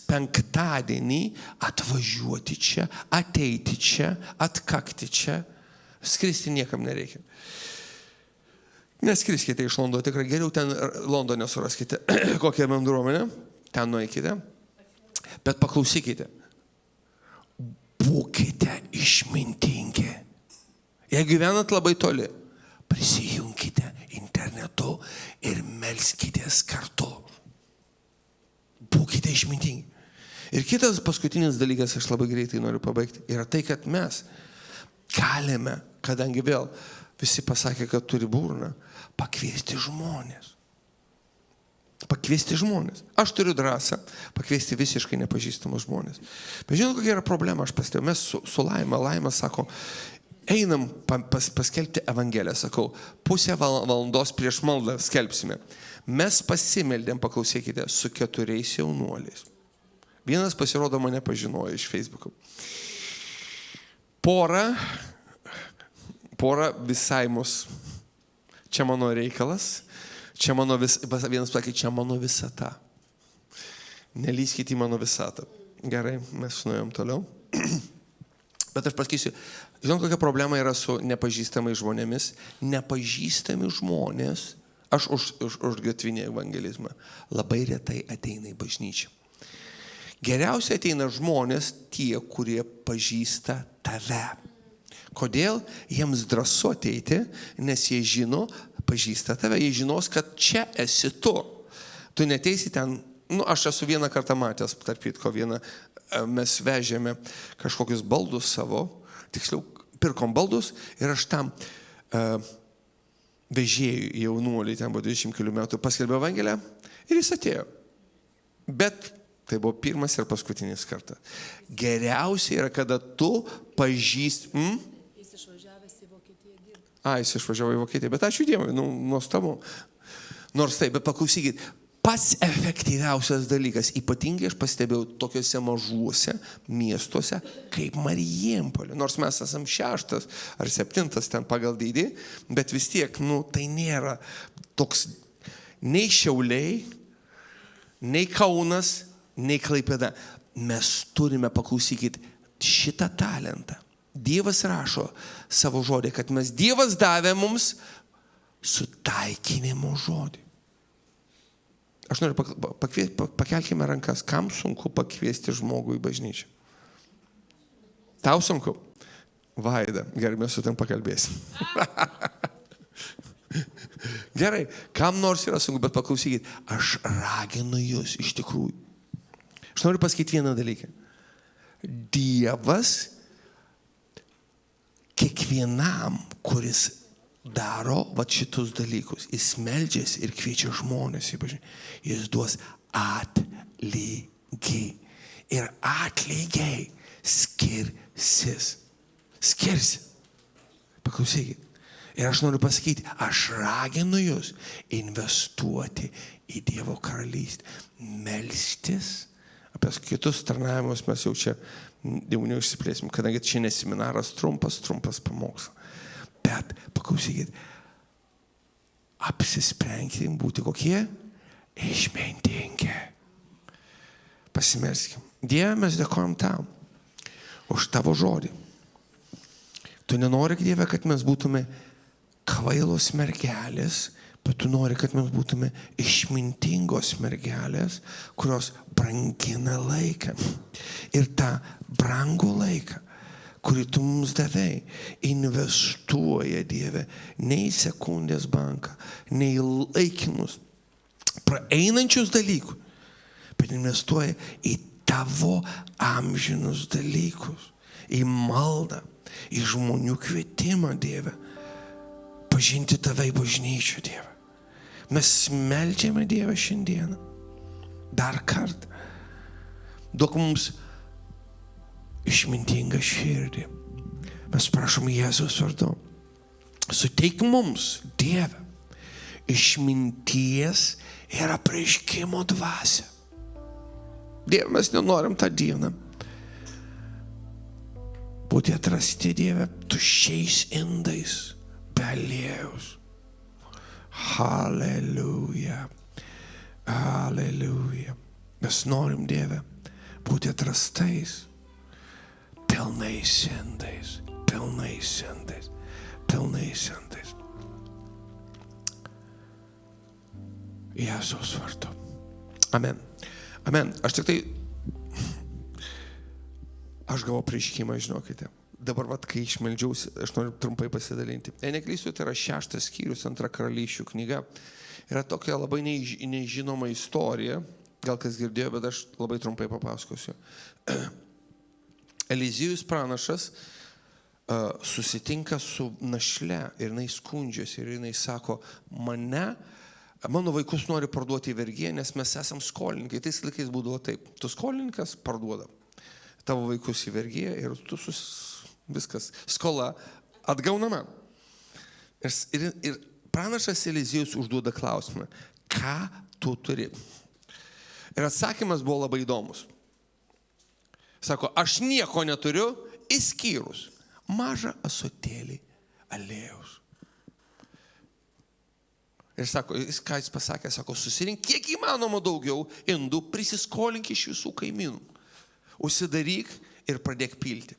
Speaker 1: Penktadienį atvažiuoti čia, ateiti čia, atkakti čia. Skristi niekam nereikia. Neskriskite iš Londono, tikrai geriau ten Londone suraskite kokią bendruomenę, ten nueikite. Bet paklausykite, būkite išmintingi. Jeigu gyvenat labai toli, prisijunkite internetu ir melskitės kartu. Būkite išmintingi. Ir kitas paskutinis dalykas, aš labai greitai noriu pabaigti, yra tai, kad mes galime, kadangi vėl visi pasakė, kad turi burną, pakviesti žmonės. Pakviesti žmonės. Aš turiu drąsą pakviesti visiškai nepažįstamus žmonės. Bet žinot, kokia yra problema, aš pastebėjau, mes su Laima sako, einam paskelbti Evangeliją, sakau, pusę valandos prieš maldą skelbsime. Mes pasimeldėm, paklausykite, su 4 jaunuoliais. Vienas pasirodo mane pažinojo iš Facebook'o. Pora visai mus. Čia mano reikalas. Čia mano vienas sakė, čia mano visata. Nelyskite į mano visatą. Gerai, mes nuėjom toliau. Bet aš pasakysiu, žinot, kokia problema yra su nepažįstamais žmonėmis? Nepažįstami žmonės, aš už gatvinį evangelizmą, labai retai ateina į bažnyčią. Geriausiai ateina žmonės tie, kurie pažįsta tave. Kodėl? Jiems drąsu ateiti, nes jie žino, pažįsta tave, jie žinos, kad čia esi tu. Tu neteisi ten, aš esu vieną kartą matęs, tarp kitko, mes vežėme kažkokius baldus savo, tiksliau, pirkom baldus ir aš tam vežėjų jaunuolį, ten buvo 20 km, paskelbė Evangeliją ir jis atėjo. Bet tai buvo pirmas ir paskutinis kartas. Geriausia yra, kada tu pažįsti.
Speaker 2: Jis išvažiavęs į Vokietiją dirbti.
Speaker 1: Jis išvažiavo į Vokietiją, bet ačiū Dievui, nuostabu. Nors taip, bet paklausykit, pats efektyviausias dalykas, ypatingai aš pastebėjau tokiuose mažuose miestuose, kaip Marijampolė. Nors mes esam 6 ar 7 ten pagal dydį, bet vis tiek, tai nėra toks nei Šiauliai, nei Kaunas, nei Klaipėda. Mes turime, paklausykit, šitą talentą. Dievas rašo savo žodį, kad Dievas davė mums sutaikinimo žodį. Aš noriu pakelkime rankas, kam sunku pakviesti žmogų į bažnyčią. Tau sunku? Vaida, gerai, mes su tam pakalbėsim. Gerai, kam nors yra sunku, bet paklausykit, aš raginu jūs iš tikrųjų. Aš noriu pasakyti vieną dalyką. Dievas kiekvienam, kuris daro šitus dalykus, jis meldžiasi ir kviečia žmonės į bažnyčią, jis duos atlygį. Ir atlygiai skirsis. Paklausykit. Ir aš noriu pasakyti, aš raginu jūs investuoti į Dievo karalystę, melstis. Apie kitus tarnavimus mes jau čia jau neužsiplėsim, kadangi čia ne seminaras, trumpas pamokslas. Bet paklausykit, apsisprendkim būti kokie? Išmintingi. Pasimerskim. Dieve, mes dėkojam tau už tavo žodį. Tu nenori, Dieve, kad mes būtume kvailos mergelės, bet tu nori, kad mes būtume išmintingos mergelės, kurios brangina laiką. Ir tą brangų laiką, kurį tu mums davei, investuoja, Dieve, ne į sekundės banką, ne į laikinus, praeinančius dalykus, bet investuoja į tavo amžinus dalykus, į maldą, į žmonių kvietimą, Dieve, pažinti tave į bažnyčią, Dieve. Mes meldžiame, Dieve, šiandieną. Dar kartą. Duok mums išmintingą širdį. Mes prašom Jėzaus vardu. Suteik mums, Dieve, išminties ir apreiškimo dvasią. Dieve, mes nenorim tą dieną būti atrasti, Dieve, tuščiais indais, be aliejaus. Halleluja. Aleliuja. Mes norim, Dieve, būti atrastais, pilnais indais, pilnais indais, pilnais indais. Jėzaus vardu. Amen. Amen. Aš gavau prieškimą, žinokite. Dabar, kai išmeldžiausi, aš noriu trumpai pasidalinti. Jei neklysiu, tai yra 6 skyrius, 2 karalysčių knyga. Yra tokia labai nežinoma istorija, gal kas girdėjo, bet aš labai trumpai papasakosiu. Elizijus pranašas susitinka su našle ir jinai skundžiasi ir jinai sako, mano vaikus nori parduoti į vergiją, nes mes esam skolininkai. Tais laikais būdavo taip, tu skolininkas parduoda tavo vaikus į vergiją ir tu viskas, skola atgaunama. Ir pranašas Elizijus užduoda klausimą, ką tu turi? Ir atsakymas buvo labai įdomus. Sako, aš nieko neturiu, išskyrus mažą ąsotėlį aliejaus. Ir sako, ką jis pasakė, sako, susirink kiek įmanoma daugiau indų, prisiskolink iš visų kaimynų. Užsidaryk ir pradėk pilti.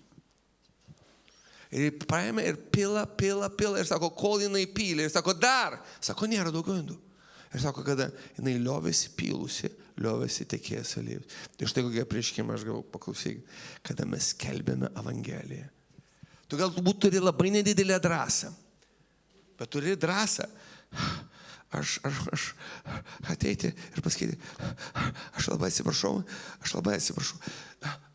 Speaker 1: Ir paėmė ir pila. Ir sako, kol jinai pylė. Ir sako, dar. Sako, nėra daugiau indų. Ir sako, kada jinai liovėsi pilusi, liovėsi tekėjęs aliejus. Tai štai kokia prieškimą aš gavau, paklausyk. Kada mes skelbėme Evangeliją. Tu galbūt turi labai nedidelę drąsą. Bet turi drąsą. Aš ateiti ir pasakyti, aš labai atsiprašau.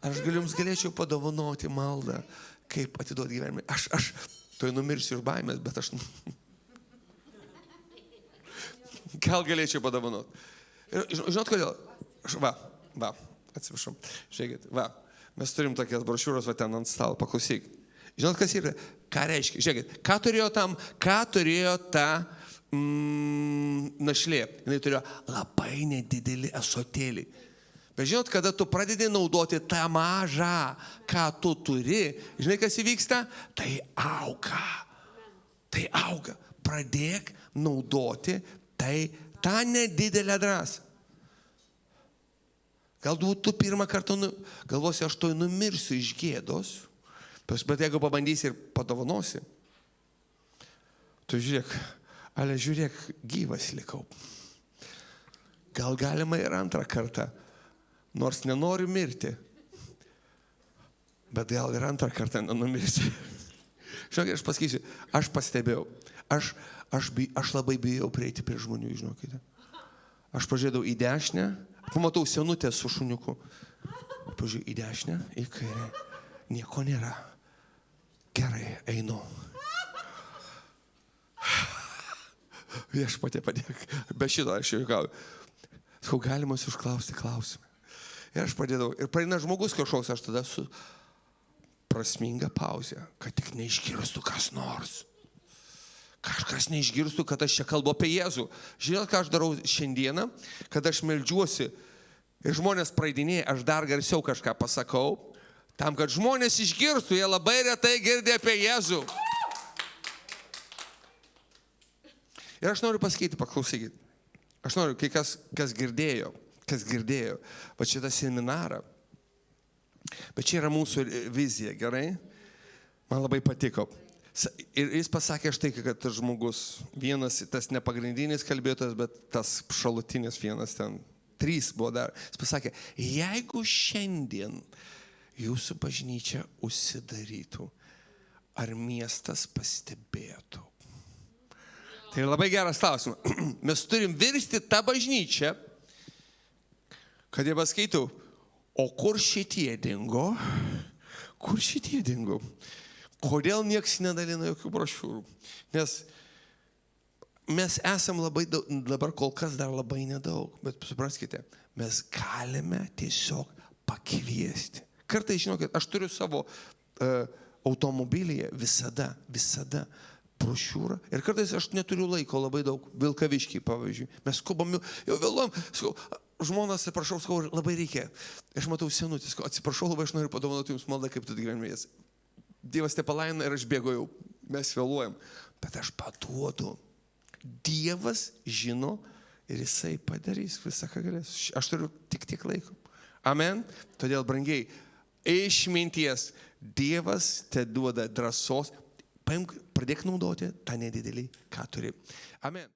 Speaker 1: Aš galėčiau padovanoti maldą, kaip atiduoti gyvenimą. Aš toj numirsiu iš baimės, bet aš gal galėčiau padovanoti. Ir žinot kodėl? Atsiprašau. Žiūrėkit, mes turim tokias brošiūros ten ant stalo, paklausyk. Žinot, kas yra? Ką reiškia? Žiūrėkit, ką turėjo ta našlė? Jis turėjo labai nedidelį ąsotėlį. Bet žinot, kada tu pradedi naudoti tą mažą, ką tu turi, žinai, kas įvyksta? Tai auga. Pradėk naudoti tą nedidelę drąsą. Galbūt tu pirmą kartą galvosi, aš toj numirsiu iš gėdos, bet jeigu pabandysi ir padovanosi, tu žiūrėk, gyvas likau. Gal galima ir antrą kartą, nors nenoriu mirti, bet gal ir antrą kartą nenumirsiu. Žinokit, aš pasakysiu, aš pastebėjau, aš labai bijau prieiti prie žmonių, žinokite. Aš pažiūrėjau į dešinę, pamatau senutę su šuniuku. Pažiūrėjau į dešinę, į kairę, nieko nėra. Gerai, einu. Viešpatie padėk. Be šito aš juokauju. Sakau, galima užklausti klausimą. Ir aš padėdavau. Ir praeina žmogus kažkoks, aš tada su prasminga pauzė, kad tik neišgirstų kas nors. Kažkas neišgirstų, kad aš čia kalbu apie Jėzų. Žinot, ką aš darau šiandieną, kad aš meldžiuosi ir žmonės praeidinėja, aš dar garsiau kažką pasakau, tam, kad žmonės išgirstų, jie labai retai girdė apie Jėzų. Ir aš noriu pasakyti, paklausykit. Aš noriu, kai kas girdėjo, va šitą seminarą. Bet čia yra mūsų vizija, gerai? Man labai patiko. Ir jis pasakė štai, kad tas žmogus, vienas, tas nepagrindinis kalbėtojas, bet tas šalutinis vienas ten, 3 buvo dar. Jis pasakė, jeigu šiandien jūsų bažnyčia užsidarytų, ar miestas pastebėtų? Tai labai geras klausimas. Mes turim virsti tą bažnyčią, kad jie paskaitų, o kur šitie dingo? Kur šitie dingo? Kodėl nieks nedalina jokių brošiūrų? Nes mes esam labai daug, dabar kol kas dar labai nedaug, bet supraskite, mes galime tiesiog pakviesti. Kartais, žinokit, aš turiu savo automobilyje visada brošiūrą. Ir kartais aš neturiu laiko labai daug. Vilkaviškiai, pavyzdžiui. Mes skubam, jau vėluojam. Žmonas, atsiprašau, labai reikia. Aš matau senutį, atsiprašau, labai aš noriu padovanoti jums maldą, kaip tu gyvenimės. Dievas te palaina ir aš bėgu jau. Mes vėluojam. Bet aš paduodu. Dievas žino Ir jisai padarys visą, ką galės. Aš turiu tik tiek laiko. Amen. Todėl, brangiai, išminties Dievas te duoda drąsos. Paimk, pradėk naudoti tą nedidelį, ką turi. Amen.